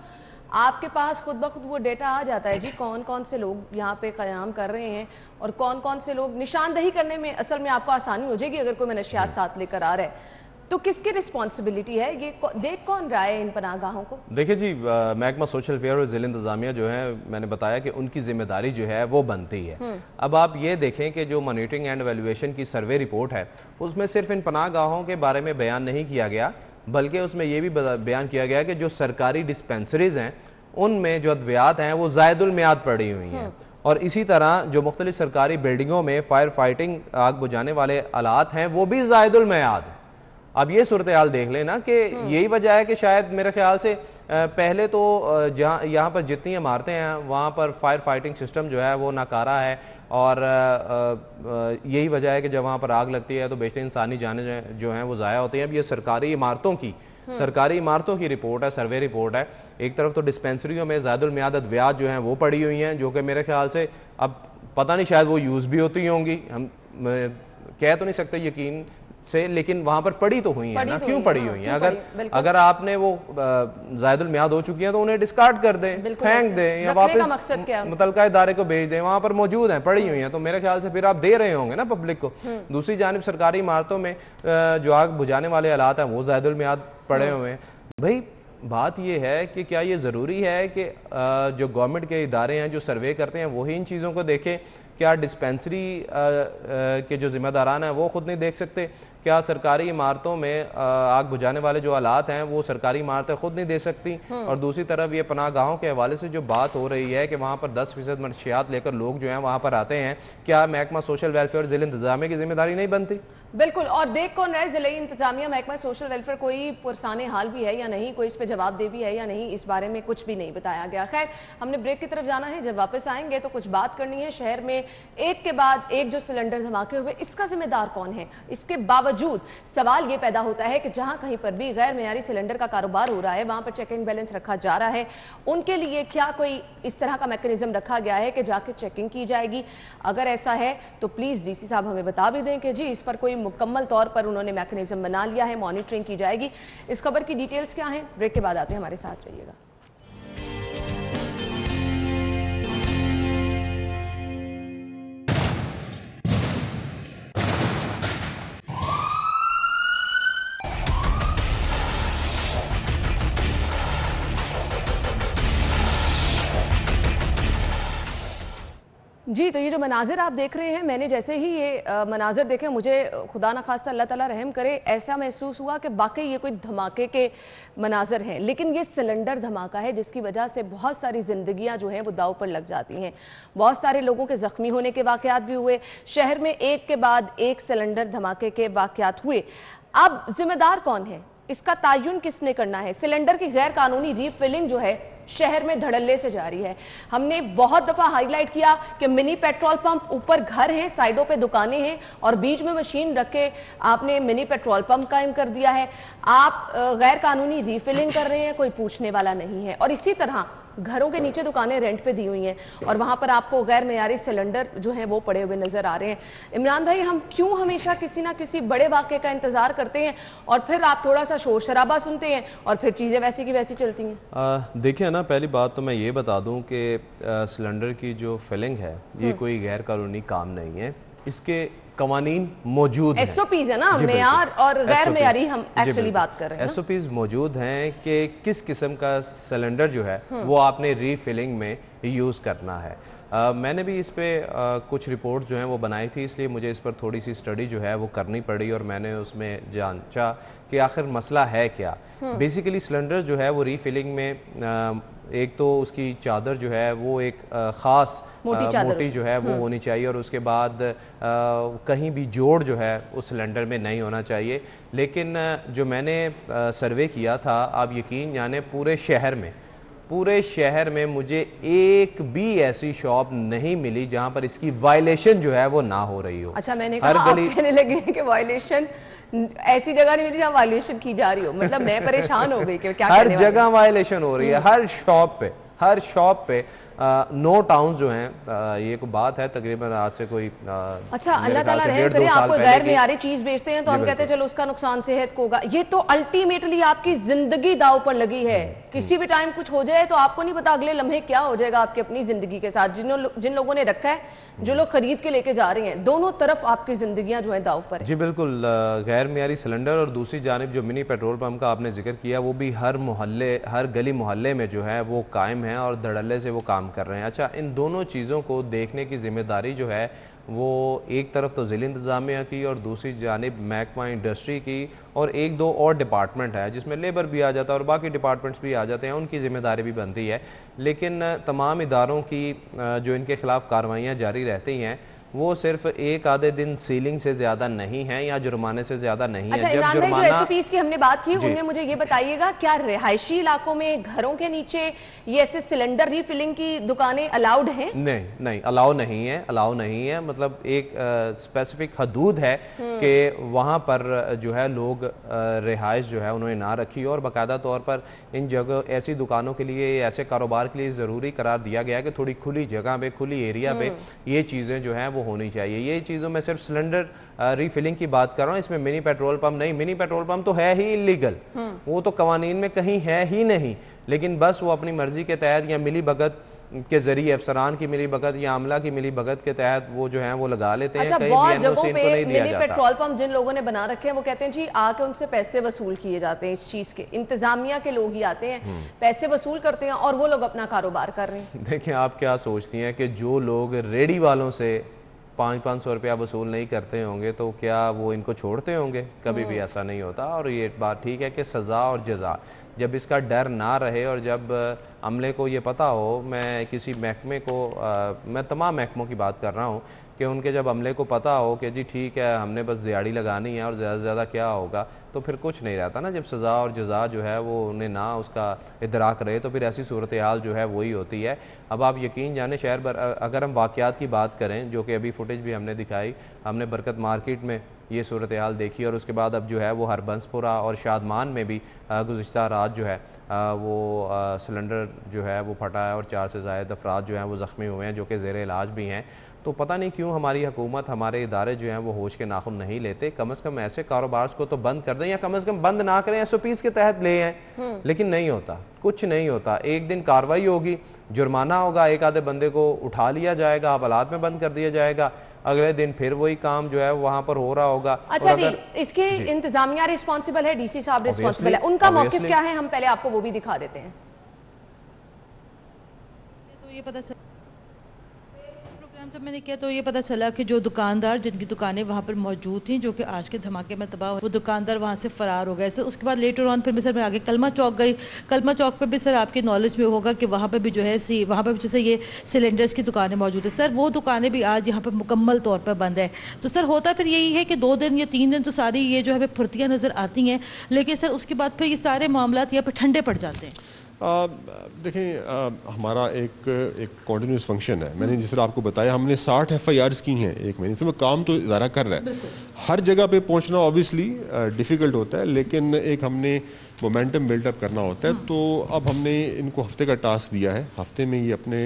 आपके पास खुद ब खुद वो डेटा आ जाता है जी कौन कौन से लोग यहाँ पे क़याम कर रहे हैं और कौन कौन से लोग निशानदही करने में असल में आपको आसानी हो जाएगी अगर कोई मनशियात साथ लेकर आ रहा है। तो किसकी रिस्पॉन्सिबिलिटी है, ये देख कौन रहा है इन पनाहगाहों को? देखिए जी, महकमा सोशल वेलफेयर और ज़िला इंतज़ामिया जो है, मैंने बताया कि उनकी जिम्मेदारी जो है वो बनती है। अब आप ये देखें कि जो मॉनिटरिंग एंड एवेलुएशन की सर्वे रिपोर्ट है उसमें सिर्फ इन पनाहगाहों के बारे में बयान नहीं किया गया, बल्कि उसमें यह भी बयान किया गया कि जो सरकारी डिस्पेंसरीज हैं उनमें जो अद्वियात हैं वो ज़ायदुल मियाद पड़ी हुई हैं और इसी तरह जो मुख्तलिफ सरकारी बिल्डिंगों में फायर फाइटिंग आग बुझाने वाले आलात हैं वो भी ज़ायदुल मियाद हैं। अब ये सूरत हाल देख लें ना कि यही वजह है कि शायद मेरे ख्याल से पहले तो जहाँ यहाँ पर जितनी इमारतें हैं वहाँ पर फायर फाइटिंग सिस्टम जो है वो नाकारा है और यही वजह है कि जब वहाँ पर आग लगती है तो बेशतर इंसानी जानें जो हैं वो ज़ाया होती हैं। अब ये सरकारी इमारतों की रिपोर्ट है, सर्वे रिपोर्ट है। एक तरफ तो डिस्पेंसरियों में ज़ायदुल मियाद अद्वियात जो हैं वो पड़ी हुई हैं जो कि मेरे ख्याल से अब पता नहीं शायद वो यूज़ भी होती होंगी, हम कह तो नहीं सकते यकीन से, लेकिन वहां पर पड़ी तो हुई है ना, क्यों पड़ी हुई है? अगर आपने वो ज़ायदुल मियाद हो चुकी है तो उन्हें डिस्कार्ड कर दें, फेंक दें या वापस मुतल्लिका इदारे को भेज दें, वहां पर मौजूद हैं, पड़ी हुई हैं, तो मेरे ख्याल से फिर आप दे रहे होंगे ना पब्लिक को। दूसरी जानिब सरकारी इमारतों में जो आग बुझाने वाले हालात हैं वो ज़ायदुल मियाद पड़े हुए हैं। भाई बात यह है कि क्या ये ज़रूरी है कि जो गवर्नमेंट के इदारे हैं जो सर्वे करते हैं वही इन चीज़ों को देखें? क्या डिस्पेंसरी के जो जिम्मेदारान हैं वो खुद नहीं देख सकते? क्या सरकारी इमारतों में आग बुझाने वाले जो आलात हैं वो सरकारी इमारतें खुद नहीं दे सकती? और दूसरी तरफ ये पनाहगाहों के हवाले से जो बात हो रही है कि वहाँ पर 10% मनशियात लेकर लोग जो हैं वहाँ पर आते हैं, क्या महकमा सोशल वेलफेयर और ज़िला इंतज़ामिया की जिम्मेदारी नहीं बनती? बिल्कुल। और देख कौन रहा है, ज़िला इंतज़ामिया महकमा सोशल वेलफेयर कोई पुरसाने हाल भी है या नहीं, कोई इस पर जवाबदेही भी है या नहीं, इस बारे में कुछ भी नहीं बताया गया। खैर, हमने ब्रेक की तरफ जाना है, जब वापस आएंगे तो कुछ बात करनी है। शहर में एक के बाद एक जो सिलेंडर धमाके हुए, इसका जिम्मेदार कौन है? इसके बावजूद सवाल ये पैदा होता है कि जहां कहीं पर भी गैर मेयारी सिलेंडर का कारोबार हो रहा है, वहां पर चेकिंग बैलेंस रखा जा रहा है, उनके लिए क्या कोई इस तरह का मैकेनिज्म रखा गया है कि जाके चेकिंग की जाएगी? अगर ऐसा है तो प्लीज डीसी साहब हमें बता भी दें कि जी इस पर कोई मुकम्मल तौर पर उन्होंने मैकेनिज्म बना लिया है, मॉनिटरिंग की जाएगी। इस खबर की डिटेल्स क्या हैं, ब्रेक के बाद आते हैं, हमारे साथ रहिएगा। जी, तो ये जो मनाजिर आप देख रहे हैं, मैंने जैसे ही ये मनाजिर देखे, मुझे खुदा न खास्ता अल्लाह ताला रहम करे, ऐसा महसूस हुआ कि वाकई ये कोई धमाके के मनाजिर हैं। लेकिन ये सिलेंडर धमाका है जिसकी वजह से बहुत सारी ज़िंदगियां जो हैं वो दाव पर लग जाती हैं। बहुत सारे लोगों के ज़ख्मी होने के वाक़यात भी हुए। शहर में एक के बाद एक सिलेंडर धमाके के वाक़यात हुए। अब जिम्मेदार कौन है? इसका तायुन किसने करना है? सिलेंडर की गैर कानूनी रीफिलिंग जो है शहर में धड़ल्ले से जारी है। हमने बहुत दफ़ा हाईलाइट किया कि मिनी पेट्रोल पंप, ऊपर घर हैं, साइडों पे दुकानें हैं और बीच में मशीन रख के आपने मिनी पेट्रोल पंप कायम कर दिया है। आप गैर कानूनी रीफिलिंग कर रहे हैं, कोई पूछने वाला नहीं है। और इसी तरह घरों के नीचे दुकानें रेंट पे दी हुई हैं और वहाँ पर आपको गैर मेयारी सिलेंडर जो हैं वो पड़े हुए नज़र आ रहे हैं। इमरान भाई, हम क्यों हमेशा किसी ना किसी बड़े वाक़े का इंतज़ार करते हैं और फिर आप थोड़ा सा शोर शराबा सुनते हैं और फिर चीज़ें वैसी की वैसी चलती हैं? देखिए ना, पहली बात तो मैं ये बता दूं कि सिलेंडर की जो फिलिंग है ये कोई गैर कानूनी काम नहीं है। इसके कवानीन मौजूद हैं, एसओपीज है ना, मेयार और गैर मेयारी हम एक्चुअली बात कर रहे हैं। एसओपीज मौजूद हैं कि किस किस्म का सिलेंडर जो है वो आपने रीफिलिंग में यूज़ करना है। मैंने भी इस पे कुछ रिपोर्ट जो हैं वो बनाई थी, इसलिए मुझे इस पर थोड़ी सी स्टडी जो है वो करनी पड़ी और मैंने उसमें जांचा कि आखिर मसला है क्या। बेसिकली सिलेंडर जो है वो रीफिलिंग में एक तो उसकी चादर जो है वो एक ख़ास मोटी जो है वो होनी चाहिए और उसके बाद कहीं भी जोड़ जो है उस सिलेंडर में नहीं होना चाहिए। लेकिन जो मैंने सर्वे किया था, आप यकीन जाने पूरे शहर में मुझे एक भी ऐसी शॉप नहीं मिली जहां पर इसकी वायलेशन जो है वो ना हो रही हो। अच्छा, मैंने कहा आप कहने लगे कि वायलेशन ऐसी जगह नहीं मिली जहां वायलेशन की जा रही हो, मतलब मैं परेशान हो गई कि क्या हर जगह वायलेशन हो रही है, हर शॉप पे 9 टाउन जो हैं, ये कोई बात है तकरीबन आज से कोई अच्छा अल्लाह ताला रहम करे, आप कोई गैर मेयारी चीज बेचते हैं तो हम कहते हैं चलो उसका नुकसान सेहत को होगा। ये तो अल्टीमेटली आपकी जिंदगी दाव पर लगी है, किसी भी टाइम कुछ हो जाए तो आपको नहीं पता अगले लम्हे क्या हो जाएगा आपकी अपनी जिंदगी के साथ। जिन लोगों ने रखा है, जो लोग खरीद के लेके जा रहे हैं, दोनों तरफ आपकी जिंदगियां जो है दाव पर है। जी बिल्कुल, गैर मेयारी सिलेंडर और दूसरी जानिब जो मिनी पेट्रोल पंप का आपने जिक्र किया, वो भी हर गली मोहल्ले में जो है वो कायम है और धड़ल्ले से वो काम कर रहे हैं। अच्छा, इन दोनों चीज़ों को देखने की जिम्मेदारी जो है वो एक तरफ तो ज़िला इंतज़ामिया की और दूसरी जानिब महकमा इंडस्ट्री की और एक दो और डिपार्टमेंट है जिसमें लेबर भी आ जाता है और बाकी डिपार्टमेंट्स भी आ जाते हैं, उनकी ज़िम्मेदारी भी बनती है। लेकिन तमाम इदारों की जो इनके ख़िलाफ़ कार्रवाइयाँ जारी रहती हैं वो सिर्फ एक आधे दिन सीलिंग से ज्यादा नहीं है या जुर्माने से ज्यादा नहीं अच्छा, है। जब जुर्माना जो एसओपीज की हमने बात की, उनमें मुझे ये बताइएगा क्या रिहायशी इलाकों में घरों के नीचे ये ऐसे सिलेंडर रीफिलिंग की दुकानें अलाउड हैं? नहीं, अलाउ नहीं है। मतलब एक स्पेसिफिक हदूद है कि वहाँ पर जो है लोग रिहाइश जो है उन्होंने ना रखी और बाकायदा तौर पर इन जगह ऐसी दुकानों के लिए, ऐसे कारोबार के लिए ज़रूरी करार दिया गया कि थोड़ी खुली जगह पे, खुली एरिया पे ये चीज़ें जो हैं वो होनी चाहिए। ये चीज़ों में सिर्फ सिलेंडर रीफिलिंग की बात कर रहा हूँ, इसमें मिनी पेट्रोल पंप नहीं। मिनी पेट्रोल पंप तो है ही इलीगल, वो तो कवानीन में कहीं है ही नहीं, लेकिन बस वो अपनी मर्जी के तहत या मिली भगत के जरिए, अफसरान की मिली भगत या अमला की मिली भगत के तहत वो जो है वो लगा लेते हैं। अच्छा, बहुत जगहों पे मिनी पेट्रोल पंप जिन लोगों ने बना रखे हैं वो कहते हैं जी आके उनसे पैसे वसूल किए जाते हैं, इस चीज के इंतजामिया के लोग ही आते हैं, पैसे वसूल करते हैं और वो लोग अपना कारोबार कर रहे हैं। देखिए, आप क्या सोचती हैं कि जो लोग रेडी वालों से 500 रुपया वसूल नहीं करते होंगे तो क्या वो इनको छोड़ते होंगे? कभी भी ऐसा नहीं होता। और ये बात ठीक है कि सज़ा और जज़ा, जब इसका डर ना रहे और जब अमले को ये पता हो, मैं किसी महकमे को मैं तमाम महकमों की बात कर रहा हूँ कि उनके जब अमले को पता हो कि जी ठीक है हमने बस दिहाड़ी लगानी है और ज़्यादा से ज़्यादा क्या होगा, तो फिर कुछ नहीं रहता ना। जब सज़ा और जज़ा जो है वो उन्हें ना उसका इदराक रहे तो फिर ऐसी सूरत हाल जो है वही होती है। अब आप यकीन जाने शहर भर, अगर हम वाक़यात की बात करें, जो कि अभी फुटेज भी हमने दिखाई, हमने बरकत मार्केट में ये सूरत हाल देखी और उसके बाद अब जो है वो हरबंसपुरा और शादमान में भी गुज़िश्ता रात जो है वो सिलेंडर जो है वो फटा है और 4 से ज़ायद अफराद जो हैं वो ज़ख्मी हुए हैं, जो कि ज़ेर इलाज भी हैं। तो पता नहीं क्यों हमारी हुकूमत, हमारे इदारे जो हैं वो होश के नाखुन नहीं लेते। कम से कम ऐसे कारोबार को तो बंद कर दें या कम से कम बंद ना करें, एसओपीज़ के तहत ले आएँ। लेकिन नहीं होता, कुछ नहीं होता। एक दिन कार्रवाई होगी, जुर्माना होगा, एक आधे बंदे को उठा लिया जाएगा, हवालात में बंद कर दिया जाएगा, अगले दिन फिर वही काम जो है वहां पर हो रहा होगा। अच्छा जी, इसके इंतजामिया रिस्पॉन्सिबल है, डीसी साहब रिस्पॉन्सिबल है, उनका मौक़िफ़ क्या है? हम पहले आपको वो भी दिखा देते हैं। तो ये पता चला प्रोग्राम जब मैंने किया तो ये पता चला कि जो दुकानदार जिनकी दुकानें वहाँ पर मौजूद थी, जो कि आज के धमाके में तबाह, वो दुकानदार वहाँ से फ़रार हो गए। सर उसके बाद लेटर ऑन फिर मैं आगे कलमा चौक गई। कलमा चौक पे भी सर आपके नॉलेज में होगा कि वहाँ पर भी जो है वहाँ पर जैसे ये सिलेंडर्स की दुकानें मौजूद है। सर वो दुकानें भी आज यहाँ पर मुकम्मल तौर पर बंद है। तो सर होता फिर यही है कि 2 दिन या 3 दिन तो सारी ये जो है फुर्तियाँ नज़र आती हैं, लेकिन सर उसके बाद फिर ये सारे मामला यहाँ पर ठंडे पड़ जाते हैं। देखें, हमारा एक कॉन्टीन्यूस फंक्शन है। मैंने जिस तरह आपको बताया, हमने 60 FIRs की हैं एक महीने से। काम तो इदारा कर रहा है, हर जगह पे पहुंचना ऑब्वियसली डिफ़िकल्ट होता है, लेकिन एक हमने मोमेंटम बिल्डअप करना होता है। तो अब हमने इनको हफ्ते का टास्क दिया है, हफ्ते में ये अपने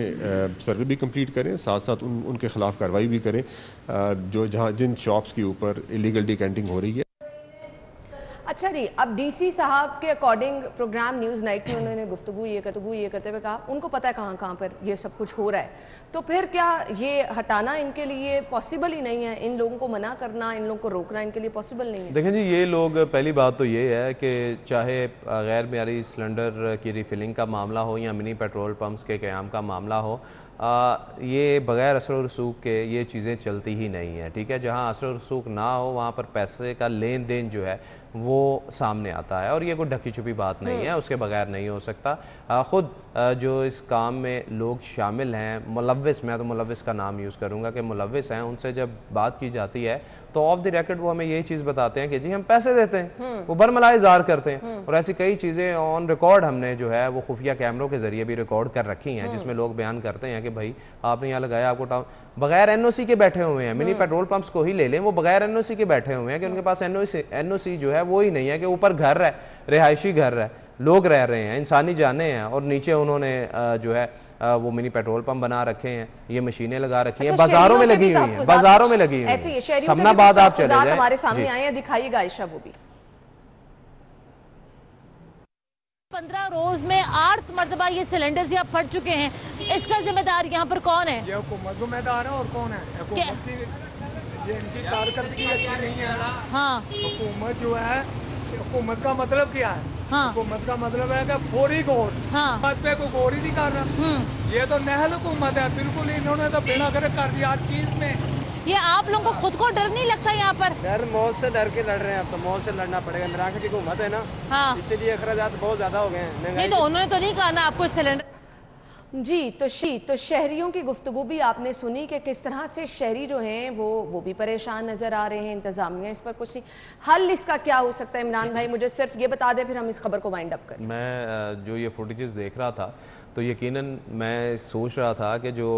सर्वे भी कंप्लीट करें, साथ साथ उनके खिलाफ कार्रवाई भी करें जो जिन शॉप्स के ऊपर इलीगल डिकैंटिंग हो रही है। अच्छा जी, अब डीसी साहब के अकॉर्डिंग प्रोग्राम न्यूज़ नाइट में उन्होंने गुफ्तगू ये करते हुए कहा, उनको पता है कहाँ कहाँ पर ये सब कुछ हो रहा है, तो फिर क्या ये हटाना इनके लिए पॉसिबल ही नहीं है? इन लोगों को मना करना, इन लोगों को रोकना इनके लिए पॉसिबल नहीं है? देखें जी, ये लोग, पहली बात तो ये है कि चाहे गैर मेयारी सिलेंडर की रिफिलिंग का मामला हो या मिनी पेट्रोल पम्प्स के क़याम का मामला हो, ये बग़ैर असर व रसूख के ये चीज़ें चलती ही नहीं है। ठीक है, जहाँ असर व रसूख ना हो वहाँ पर पैसे का लेन देन जो है वो सामने आता है, और ये कोई ढकी छुपी बात नहीं है, उसके बगैर नहीं हो सकता। ख़ुद जो इस काम में लोग शामिल हैं, मुलव्विस, मैं तो मुलव्विस का नाम यूज़ करूँगा कि मुलव्विस हैं, उनसे जब बात की जाती है तो ऑफ द रिकॉर्ड वो हमें यही चीज़ बताते हैं कि जी हम पैसे देते हैं, वो बरमला इज़हार करते हैं। और ऐसी कई चीज़ें ऑन रिकॉर्ड हमने जो है वो खुफिया कैमरों के ज़रिए भी रिकॉर्ड कर रखी हैं, जिसमें लोग बयान करते हैं कि भाई आपने यहाँ लगाया, आपको टाउन बगैर एनओसी के बैठे हुए हैं। मिनी पेट्रोल पंप्स को ही ले लें, वो बगैर एनओसी के बैठे हुए हैं कि उनके पास एनओसी जो है वो ही नहीं है, कि ऊपर घर है, रिहायशी घर है, लोग रह रहे हैं, इंसानी जाने हैं, और नीचे उन्होंने जो है वो मिनी पेट्रोल पंप बना रखे हैं, ये मशीनें लगा रखी हैं, बाजारों में लगी हुई हैं, बाजारों में लगी हुई हैं। समनाबाद आप चले जाएं, हमारे सामने आए हैं, दिखाइएगा आयशा वो भी। 15 रोज में 8 मरतबा ये सिलेंडर्स यहाँ फट चुके हैं, इसका जिम्मेदार यहाँ पर कौन है? ये हुकूमत जिम्मेदार है, और कौन है? हुकूमत की, ये इनकी कारकर्दगी अच्छी नहीं है। हाँ, हुकूमत जो है, हुकूमत का मतलब क्या है? हाँ, हुकूमत का मतलब है कि फौरी गौर, हाँ, बात पे कोई गौर ही नहीं कर रहा। ये तो नहल हुकूमत है, बिल्कुल इन्होंने तो बिना करे कर दिया हर चीज में। ये आप लोगों को खुद को डर नहीं लगता यहाँ पर? डर, मौत से डर के लड़ रहे हैं, अब तो मौत से लड़ना पड़ेगा। इमरान खान की हुकूमत है ना, हाँ, इसीलिए अखराजात बहुत ज्यादा हो गए हैं। नहीं तो उन्होंने तो नहीं कहा ना आपको सिलेंडर। जी, तो शहरियों की गुफ्तगू भी आपने सुनी कि किस तरह से शहरी जो हैं वो भी परेशान नज़र आ रहे हैं, इंतज़ामिया इस पर कुछ नहीं। हल इसका क्या हो सकता है? इमरान भाई मुझे सिर्फ ये बता दें, फिर हम इस खबर को वाइंड अप करें। मैं जो ये फुटेजेस देख रहा था तो यकीनन मैं सोच रहा था कि जो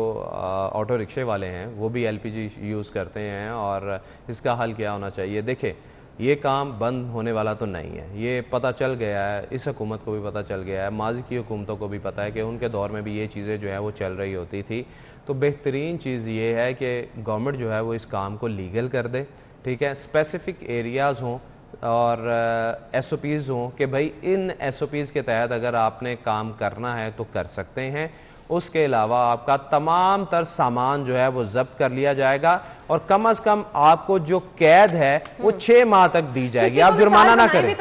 ऑटो रिक्शे वाले हैं वो भी एलपीजी यूज़ करते हैं, और इसका हल क्या होना चाहिए। देखें, ये काम बंद होने वाला तो नहीं है, ये पता चल गया है, इस हुकूमत को भी पता चल गया है, माजी की हुकूमतों को भी पता है कि उनके दौर में भी ये चीज़ें जो है वो चल रही होती थी। तो बेहतरीन चीज़ ये है कि गवर्नमेंट जो है वो इस काम को लीगल कर दे, ठीक है, स्पेसिफ़िक एरियाज़ हों और SOPs हों कि भाई इन SOPs के तहत अगर आपने काम करना है तो कर सकते हैं। उसके अलावा आपका तमाम तर सामान जो है वो जब्त कर लिया जाएगा, और कम अज़ कम आपको जो कैद है वो 6 माह तक दी जाएगी। आप जुर्माना ना करें,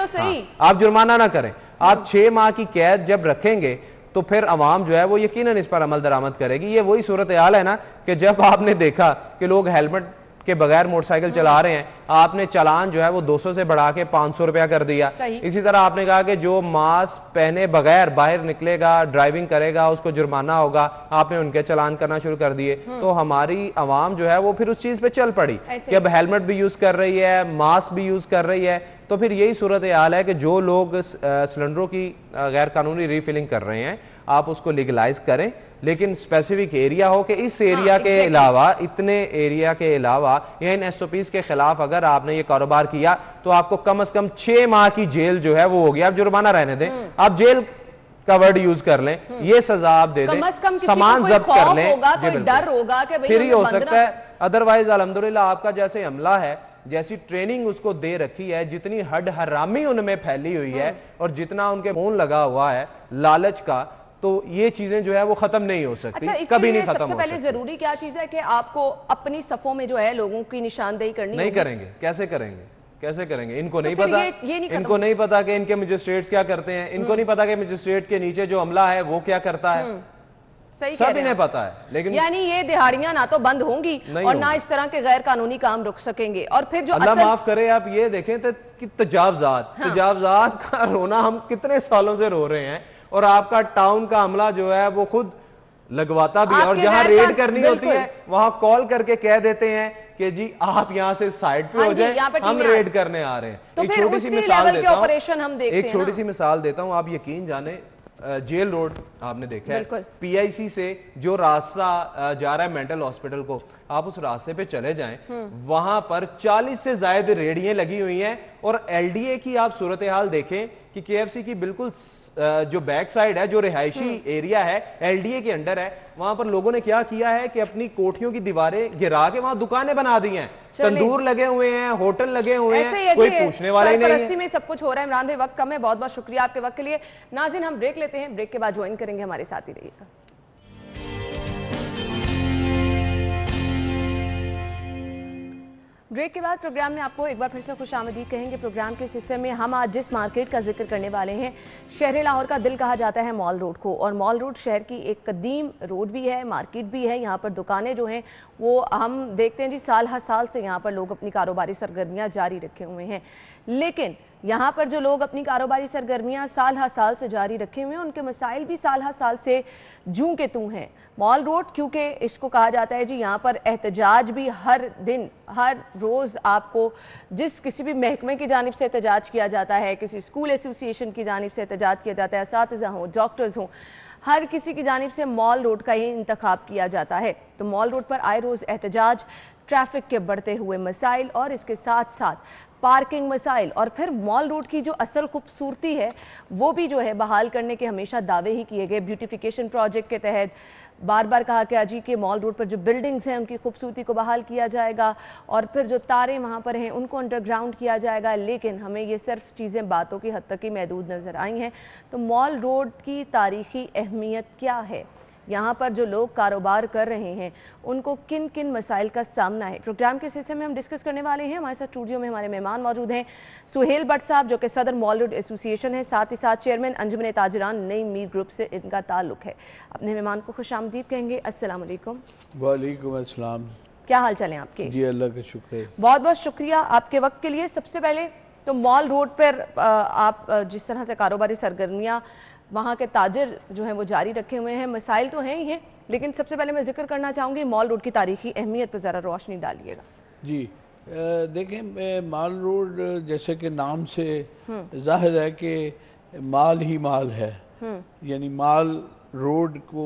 आप जुर्माना ना करें, आप 6 माह की कैद जब रखेंगे तो फिर अवाम जो है वो यकीनन इस पर अमल दरामद करेगी। ये वही सूरत हाल है ना कि जब आपने देखा कि लोग हेलमेट के बगैर मोटरसाइकिल चला रहे हैं, आपने चालान जो है वो 200 से बढ़ा के 500 रुपया कर दिया। इसी तरह आपने कहा कि जो मास्क पहने बगैर बाहर निकलेगा, ड्राइविंग करेगा, उसको जुर्माना होगा, आपने उनके चालान करना शुरू कर दिए। तो हमारी आवाम जो है वो फिर उस चीज पे चल पड़ी कि अब हेलमेट भी यूज कर रही है, मास्क भी यूज कर रही है। तो फिर यही सूरत हाल है कि जो लोग सिलेंडरों की गैर कानूनी रीफिलिंग कर रहे हैं, आप उसको लीगलाइज करें, लेकिन स्पेसिफिक एरिया हो कि इस एरिया के अलावा, इतने एरिया के अलावा या इन SOPs के खिलाफ अगर आपने ये कारोबार किया तो आपको कम से कम 6 माह की जेल जो है वो होगी। आप जुर्माना रहने दें, आप जेल का वर्ड यूज कर लें, ये सजा आप दे दें, सामान जब्त कर लें, डर होगा कि फिर ही हो सकता है। अदरवाइज अल्हम्दुलिल्लाह आपका जैसे हमला है, जैसी ट्रेनिंग उसको दे रखी है, जितनी हड हरामी उनमें फैली हुई है और जितना उनके फोन लगा हुआ है लालच का, तो ये चीजें जो है वो खत्म नहीं हो सकती। अच्छा, कभी नहीं खत्म हो सकती। सबसे पहले जरूरी क्या चीज है कि आपको अपनी सफों में जो है लोगों की निशानदेही करनी नहीं करेंगे, कैसे करेंगे, कैसे करेंगे? इनको नहीं पता, इनको नहीं पता कि इनके मजिस्ट्रेट्स क्या करते हैं, इनको नहीं पता कि मजिस्ट्रेट के नीचे जो अमला है वो क्या करता है, सब इन्हें पता है। लेकिन यानी ये दिहाड़ियां ना तो बंद होंगी और ना इस तरह के गैर कानूनी काम रुक सकेंगे। और फिर जो अल्लाह माफ करे, आप ये देखें कि तजावजात का रोना हम कितने सालों से रो रहे हैं, और आपका टाउन का अमला जो है वो खुद लगवाता भी है, और जहां रेड करनी होती है वहां कॉल करके कह देते हैं कि जी आप यहां से साइड पे हो जाए, हम रेड करने आ रहे हैं। तो एक छोटी सी मिसाल देता हूं, एक छोटी सी मिसाल देता हूं, आप यकीन जाने जेल रोड आपने देखा है, PIC से जो रास्ता जा रहा है मेंटल हॉस्पिटल को, आप उस रास्ते पे चले जाएं, वहां पर 40 से ज्यादा रेहड़ियां लगी हुई हैं। और एलडीए की आप सूरत हाल देखें कि केएफसी की बिल्कुल जो बैक साइड है, जो रिहायशी एरिया है, एलडीए के अंडर है, वहां पर लोगों ने क्या किया है कि अपनी कोठियों की दीवारें गिरा के वहां दुकानें बना दी हैं, तंदूर लगे हुए हैं, होटल लगे हुए हैं, कोई पूछने वाला ही नहीं है। में सब कुछ हो रहा है। इमरान भाई, वक्त कम है, बहुत बहुत शुक्रिया आपके वक्त के लिए। नाज़रीन, हम ब्रेक लेते हैं, ब्रेक के बाद ज्वाइन करेंगे, हमारे साथ ही रहिएगा। ब्रेक के बाद प्रोग्राम में आपको एक बार फिर से खुशामदीद कहेंगे। प्रोग्राम के इस हिस्से में हम आज जिस मार्केट का जिक्र करने वाले हैं, शहर लाहौर का दिल कहा जाता है मॉल रोड को, और मॉल रोड शहर की एक कदीम रोड भी है, मार्केट भी है। यहाँ पर दुकानें जो हैं वो हम देखते हैं जी साल हर साल से यहाँ पर लोग अपनी कारोबारी सरगर्मियाँ जारी रखे हुए हैं। लेकिन यहाँ पर जो लोग अपनी कारोबारी सरगर्मियाँ साल हर साल से जारी रखे हुए हैं, उनके मसाइल भी साल हर साल से जूं के तू हैं। मॉल रोड क्योंकि इसको कहा जाता है जी, यहाँ पर एहतजाज भी हर दिन हर रोज़ आपको जिस किसी भी महकमे की जानिब से एहतजाज किया जाता है, किसी स्कूल एसोसिएशन की जानिब से एहतजाज किया जाता है, असातिज़ा हों, डॉक्टर्स हों, हर किसी की जानिब से मॉल रोड का ही इंतखाब किया जाता है। तो मॉल रोड पर आए रोज़ एहतजाज, ट्रैफिक के बढ़ते हुए मसाइल और इसके साथ साथ पार्किंग मसाइल, और फिर मॉल रोड की जो असल खूबसूरती है वो भी जो है बहाल करने के हमेशा दावे ही किए गए। ब्यूटिफिकेशन प्रोजेक्ट के तहत बार बार कहा गया जी कि मॉल रोड पर जो बिल्डिंग्स हैं उनकी खूबसूरती को बहाल किया जाएगा, और फिर जो तारें वहाँ पर हैं उनको अंडरग्राउंड किया जाएगा। लेकिन हमें ये सिर्फ चीज़ें बातों की हद तक ही महदूद नज़र आई हैं। तो मॉल रोड की तारीख़ी अहमियत क्या है, यहाँ पर जो लोग कारोबार कर रहे हैं उनको किन किन मसाइल का सामना है, प्रोग्राम के हिस्से में हम डिस्कस करने वाले हैं। हमारे साथ स्टूडियो में हमारे मेहमान मौजूद हैं। सुहेल भट्ट साहब जो कि सदर मॉल रोड एसोसिएशन है, साथ ही साथ चेयरमैन अंजुमन ताजरान नई मीर ग्रुप से इनका ताल्लुक है। अपने मेहमान को खुशामदीद कहेंगे। अस्सलाम वालेकुम। वालेकुम अस्सलाम। क्या हाल चाल है आपके? जी अल्लाह का शुक्र है। बहुत बहुत शुक्रिया आपके वक्त के लिए। सबसे पहले तो मॉल रोड पर आप जिस तरह से कारोबारी सरगर्मियाँ वहाँ के ताजर जो हैं वो जारी रखे हुए हैं, मसाइल तो हैं ही हैं, लेकिन सबसे पहले मैं जिक्र करना चाहूँगी मॉल रोड की तारीखी अहमियत पर ज़रा रोशनी डालिएगा। जी देखें, मॉल रोड जैसे कि नाम से जाहिर है कि माल ही माल है, यानी माल रोड को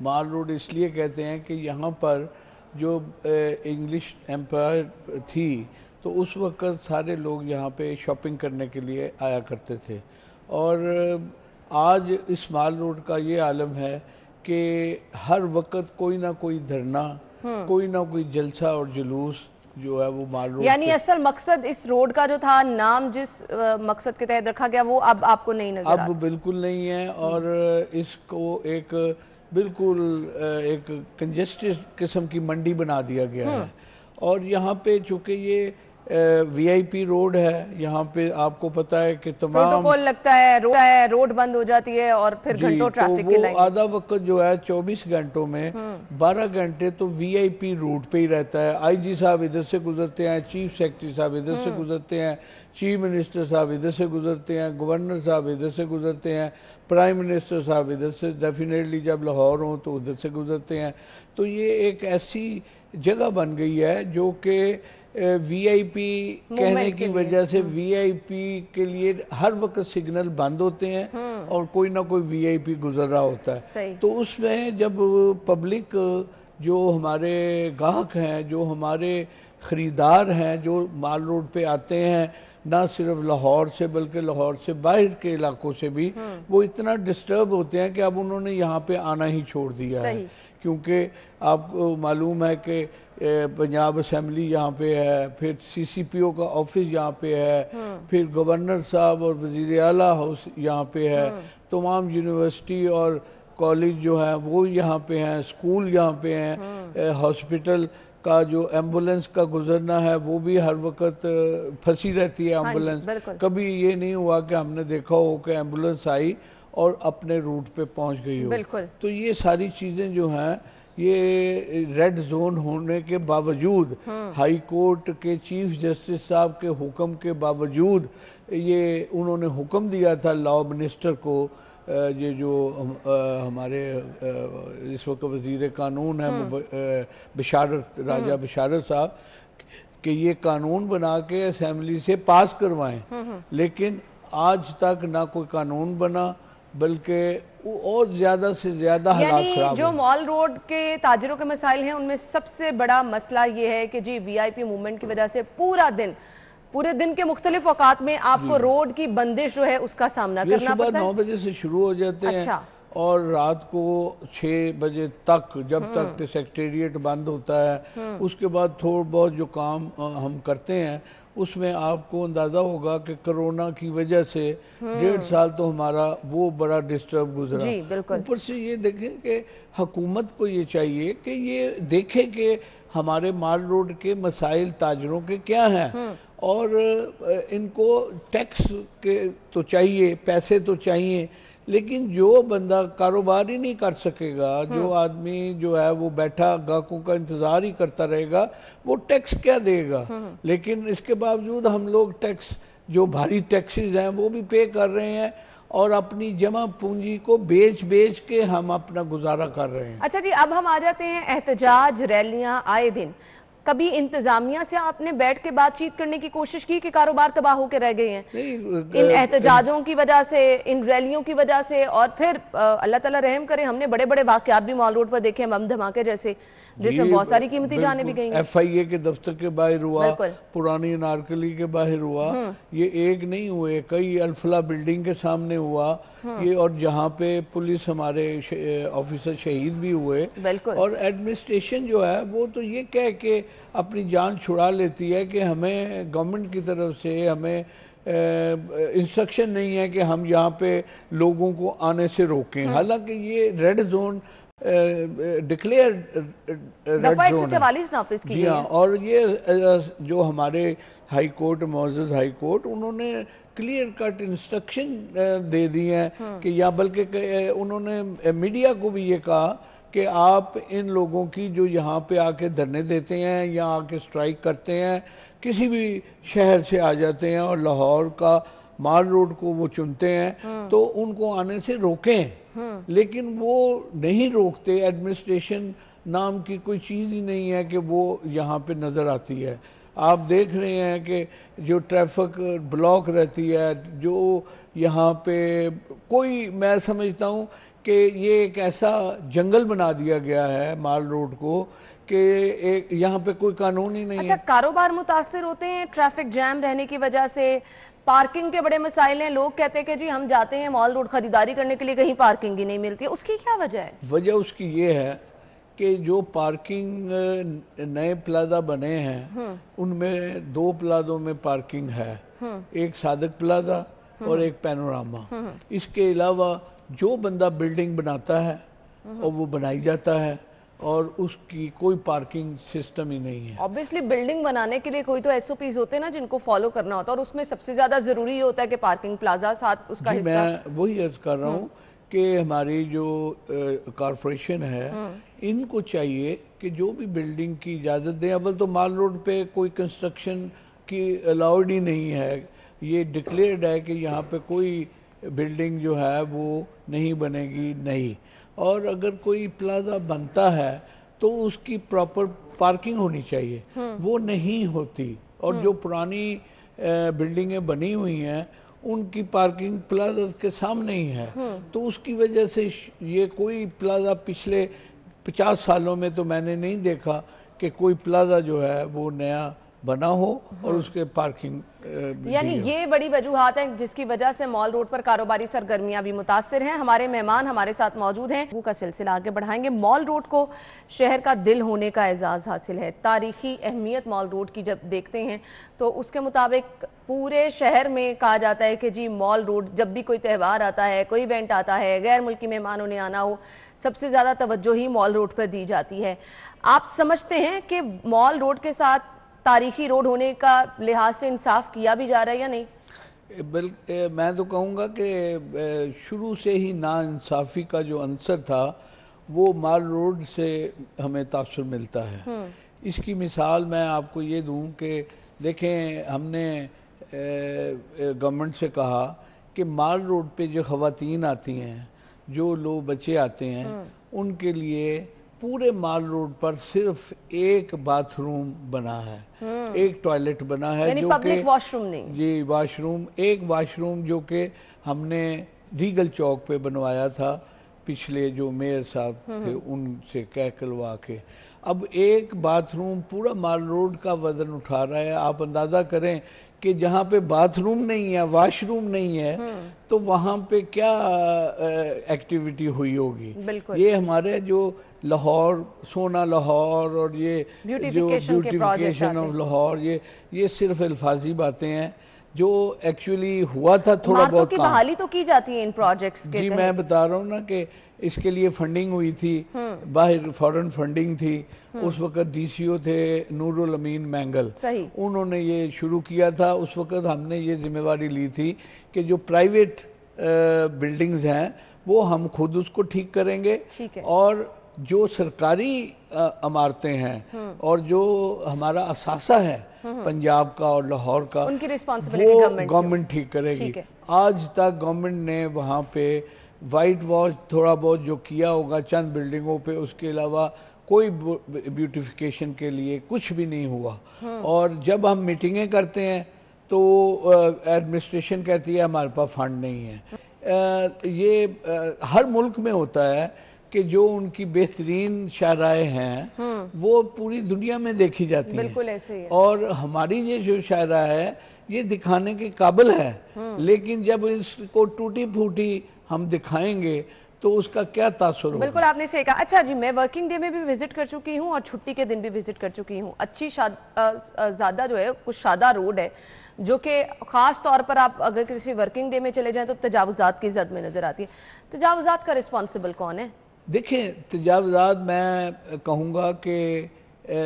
मॉल रोड इसलिए कहते हैं कि यहाँ पर जो इंग्लिश एम्पायर थी तो उस वक़्त सारे लोग यहाँ पे शॉपिंग करने के लिए आया करते थे, और आज इस मॉल रोड का ये आलम है कि हर वक्त कोई ना कोई धरना, कोई ना कोई जलसा और जुलूस जो है वो मॉल रोड, यानी असल मकसद इस रोड का जो था, नाम जिस मकसद के तहत रखा गया वो अब आपको नहीं नजर आता। अब बिल्कुल नहीं है, और इसको एक बिल्कुल एक कंजेस्टेड किस्म की मंडी बना दिया गया है। और यहाँ पे चूँकि ये वीआईपी रोड है, यहाँ पे आपको पता है कि तमाम प्रोटोकॉल लगता है, रोड बंद हो जाती है और फिर घंटों ट्रैफिक की लाइन। आधा वक्त जो है 24 घंटों में 12 घंटे तो वीआईपी रोड पे ही रहता है। आईजी साहब इधर से गुजरते हैं, चीफ सेक्रेटरी साहब इधर से गुजरते हैं, चीफ मिनिस्टर साहब इधर से गुजरते हैं, गवर्नर साहब इधर से गुजरते हैं, प्राइम मिनिस्टर साहब इधर से डेफिनेटली जब लाहौर हों तो उधर से गुजरते हैं। तो ये एक ऐसी जगह बन गई है जो कि वीआईपी कहने की वजह से वीआईपी के लिए हर वक्त सिग्नल बंद होते हैं और कोई ना कोई वीआईपी गुजर रहा होता है। तो उसमें जब पब्लिक जो हमारे ग्राहक हैं, जो हमारे ख़रीदार हैं, जो मॉल रोड पे आते हैं, ना सिर्फ लाहौर से बल्कि लाहौर से बाहर के इलाकों से भी, वो इतना डिस्टर्ब होते हैं कि अब उन्होंने यहाँ पे आना ही छोड़ दिया है। क्योंकि आपको मालूम है कि पंजाब असम्बली यहाँ पे है, फिर सीसीपीओ का ऑफिस यहाँ पे है, फिर गवर्नर साहब और वज़ीर आला हाउस यहाँ पे है, तमाम यूनिवर्सिटी और कॉलेज जो है वो यहाँ पे हैं, स्कूल यहाँ पे हैं, हॉस्पिटल का जो एम्बुलेंस का गुजरना है वो भी हर वक्त फंसी रहती है एम्बुलेंस। कभी ये नहीं हुआ कि हमने देखा हो कि एम्बुलेंस आई और अपने रूट पे पहुंच गई हो। तो ये सारी चीज़ें जो हैं, ये रेड जोन होने के बावजूद, हाई कोर्ट के चीफ जस्टिस साहब के हुक्म के बावजूद, ये उन्होंने हुक्म दिया था लॉ मिनिस्टर को, ये जो हमारे इस वक्त वज़ीर कानून है बिशारत, राजा बिशारत साहब, कि ये कानून बना के असम्बली से पास करवाएं। लेकिन आज तक ना कोई कानून बना, बल्कि और ज़्यादा से ज़्यादा हालात खराब। जो मॉल रोड के ताजिरों के मसाइल हैं उनमें सबसे बड़ा मसला ये है कि जी वीआईपी मूवमेंट की वजह से पूरे दिन के मुख्तलिफ औकात में आपको रोड की बंदिश जो है उसका सामना करना पड़ता है। सुबह 9 बजे से शुरू हो जाते हैं और रात को 6 बजे तक, जब तक कि सेक्रेटेरिएट बंद होता है। उसके बाद थोड़ा बहुत जो काम हम करते हैं उसमें आपको अंदाज़ा होगा कि कोरोना की वजह से 1.5 साल तो हमारा वो बड़ा डिस्टर्ब गुजरा। ऊपर से ये देखें कि हुकूमत को ये चाहिए कि ये देखे कि हमारे माल रोड के मसाइल ताजरों के क्या हैं, और इनको टैक्स के तो चाहिए, पैसे तो चाहिए, लेकिन जो बंदा कारोबार ही नहीं कर सकेगा, जो आदमी जो है वो बैठा ग्राहकों का इंतज़ार ही करता रहेगा, वो टैक्स क्या देगा। लेकिन इसके बावजूद हम लोग टैक्स, जो भारी टैक्सेस हैं वो भी पे कर रहे हैं और अपनी जमा पूंजी को बेच के हम अपना गुजारा कर रहे हैं। अच्छा जी, अब हम आ जाते हैं एहतजाज रैलियां आए दिन। कभी इंतजामिया से आपने बैठ के बातचीत करने की कोशिश की कि कारोबार तबाह होकर रह गए हैं इन एहतजाजों की वजह से, इन रैलियों की वजह से? और फिर अल्लाह ताला रहम करे, हमने बड़े बड़े वाकयात भी मॉल रोड पर देखे, बम धमाके जैसे, जिसमें बहुत सारी कीमती जानें भी गई। FIA के दफ्तर के बाहर हुआ, पुरानी नारकली के बाहर हुआ, ये एक नहीं हुए, कई अल्फला बिल्डिंग के सामने हुआ ये, और जहाँ पे पुलिस हमारे ऑफिसर शहीद भी हुए। और एडमिनिस्ट्रेशन जो है वो तो ये कह के अपनी जान छुड़ा लेती है कि हमें गवर्नमेंट की तरफ से हमें इंस्ट्रक्शन नहीं है कि हम यहाँ पे लोगों को आने से रोकें। हालांकि ये red zone declare red zone है। जी हाँ, और ये जो हमारे हाई कोर्ट, मुअज़्ज़ज़ हाई कोर्ट, उन्होंने क्लियर कट इंस्ट्रक्शन दे दी हैं कि, या बल्कि उन्होंने मीडिया को भी ये कहा कि आप इन लोगों की जो यहाँ पे आके धरने देते हैं या आके स्ट्राइक करते हैं, किसी भी शहर से आ जाते हैं और लाहौर का माल रोड को वो चुनते हैं, तो उनको आने से रोकें। लेकिन वो नहीं रोकते। एडमिनिस्ट्रेशन नाम की कोई चीज़ ही नहीं है कि वो यहाँ पे नज़र आती है। आप देख रहे हैं कि जो ट्रैफिक ब्लॉक रहती है, जो यहाँ पे कोई, मैं समझता हूँ कि ये एक ऐसा जंगल बना दिया गया है माल रोड को कि एक यहाँ पे कोई कानून ही नहीं है। अच्छा, कारोबार मुतासिर होते हैं ट्रैफिक जैम रहने की वजह से, पार्किंग के बड़े मसाइल हैं। लोग कहते हैं कि जी हम जाते हैं मॉल रोड खरीदारी करने के लिए, कहीं पार्किंग ही नहीं मिलती है। उसकी क्या वजह है? वजह उसकी ये है कि जो पार्किंग नए प्लाजा बने हैं उनमें 2 प्लाजों में पार्किंग है, एक सादक प्लाजा और एक पैनोरामा। इसके अलावा जो बंदा बिल्डिंग बनाता है और वो बनाई जाता है और उसकी कोई पार्किंग सिस्टम ही नहीं है। ऑब्वियसली बिल्डिंग बनाने के लिए कोई तो SOPs होते हैं ना जिनको फॉलो करना होता है, और उसमें सबसे ज्यादा जरूरी होता है कि पार्किंग प्लाजा साथ उसका हिस्सा। मैं वही अर्ज कर रहा हूँ कि हमारी जो कॉरपोरेशन है, इनको चाहिए कि जो भी बिल्डिंग की इजाज़त दें। अव्वल तो माल रोड पे कोई कंस्ट्रक्शन की अलाउड ही नहीं है, ये डिक्लेयर्ड है कि यहाँ पे कोई बिल्डिंग जो है वो नहीं बनेगी, नहीं। और अगर कोई प्लाजा बनता है तो उसकी प्रॉपर पार्किंग होनी चाहिए, वो नहीं होती। और जो पुरानी बिल्डिंगें बनी हुई हैं उनकी पार्किंग प्लाजा के सामने ही है, तो उसकी वजह से ये कोई प्लाजा पिछले 50 सालों में तो मैंने नहीं देखा कि कोई प्लाजा जो है वो नया बना हो और उसके पार्किंग यानी ये बड़ी वजूहात है जिसकी वजह से मॉल रोड पर कारोबारी सरगर्मियां भी मुतासिर हैं। हमारे मेहमान हमारे साथ मौजूद हैं, वो का सिलसिला आगे बढ़ाएंगे। मॉल रोड को शहर का दिल होने का एजाज़ हासिल है। तारीखी अहमियत मॉल रोड की जब देखते हैं तो उसके मुताबिक पूरे शहर में कहा जाता है कि जी मॉल रोड, जब भी कोई त्यौहार आता है, कोई इवेंट आता है, गैर मुल्की मेहमानों ने आना हो, सबसे ज़्यादा तवज्जो ही मॉल रोड पर दी जाती है। आप समझते हैं कि मॉल रोड के साथ तारीखी रोड होने का लिहाज से इंसाफ किया भी जा रहा है या नहीं? मैं तो कहूँगा कि शुरू से ही नाइंसाफ़ी का जो अंसर था वो माल रोड से हमें तासुर मिलता है। इसकी मिसाल मैं आपको ये दूँ कि देखें, हमने गवर्नमेंट से कहा कि माल रोड पे जो ख़वातीन आती हैं, जो लोग बच्चे आते हैं, उनके लिए पूरे माल रोड पर सिर्फ एक बाथरूम बना है, एक टॉयलेट बना है, जो कि पब्लिक वॉशरूम नहीं। जी, वॉशरूम, एक वॉशरूम जो कि हमने रीगल चौक पे बनवाया था पिछले जो मेयर साहब थे उनसे कह करवा के। अब एक बाथरूम पूरा माल रोड का वजन उठा रहा है। आप अंदाज़ा करें कि जहाँ पे बाथरूम नहीं है, वॉशरूम नहीं है, तो वहाँ पे क्या एक्टिविटी हुई होगी। ये हमारे जो लाहौर, सोना लाहौर और ये जो ब्यूटिफिकेशन ऑफ लाहौर, ये सिर्फ अल्फाजी बातें हैं जो एक्चुअली हुआ था। थोड़ा बहुत काम बहाली तो की जाती है इन प्रोजेक्ट्स के। जी मैं बता रहा हूँ ना कि इसके लिए फंडिंग हुई थी, बाहर फॉरेन फंडिंग थी। उस वक्त डीसीओ थे नूरुल अमीन मैंगल, उन्होंने ये शुरू किया था। उस वक्त हमने ये जिम्मेवारी ली थी कि जो प्राइवेट बिल्डिंग्स हैं वो हम खुद उसको ठीक करेंगे, और जो सरकारी इमारतें हैं और जो हमारा असासा है पंजाब का और लाहौर का, उनकी रिस्पांसिबिलिटी वो गवर्नमेंट ठीक करेगी। आज तक गवर्नमेंट ने वहाँ पे वाइट वॉश थोड़ा बहुत जो किया होगा चंद बिल्डिंगों पे, उसके अलावा कोई ब्यूटिफिकेशन के लिए कुछ भी नहीं हुआ। और जब हम मीटिंगें करते हैं तो एडमिनिस्ट्रेशन कहती है हमारे पास फंड नहीं है। ये हर मुल्क में होता है कि जो उनकी बेहतरीन शायराएँ हैं वो पूरी दुनिया में देखी जाती हैं। बिल्कुल ऐसे ही है। और हमारी ये जो शायरा है ये दिखाने के काबिल है, लेकिन जब इसको टूटी फूटी हम दिखाएंगे तो उसका क्या तासुर होगा। बिल्कुल आपने सही कहा। अच्छा जी, मैं वर्किंग डे में भी विजिट कर चुकी हूँ और छुट्टी के दिन भी विजिट कर चुकी हूँ। अच्छी ज़्यादा जो है कुछ शादा रोड है जो कि ख़ास तौर पर आप अगर किसी वर्किंग डे में चले जाएं तो तजावुज़ात की जद में नज़र आती है। तजावुज़ात का रिस्पॉन्सिबल कौन है? देखिए, तजावुज़ात मैं कहूँगा कि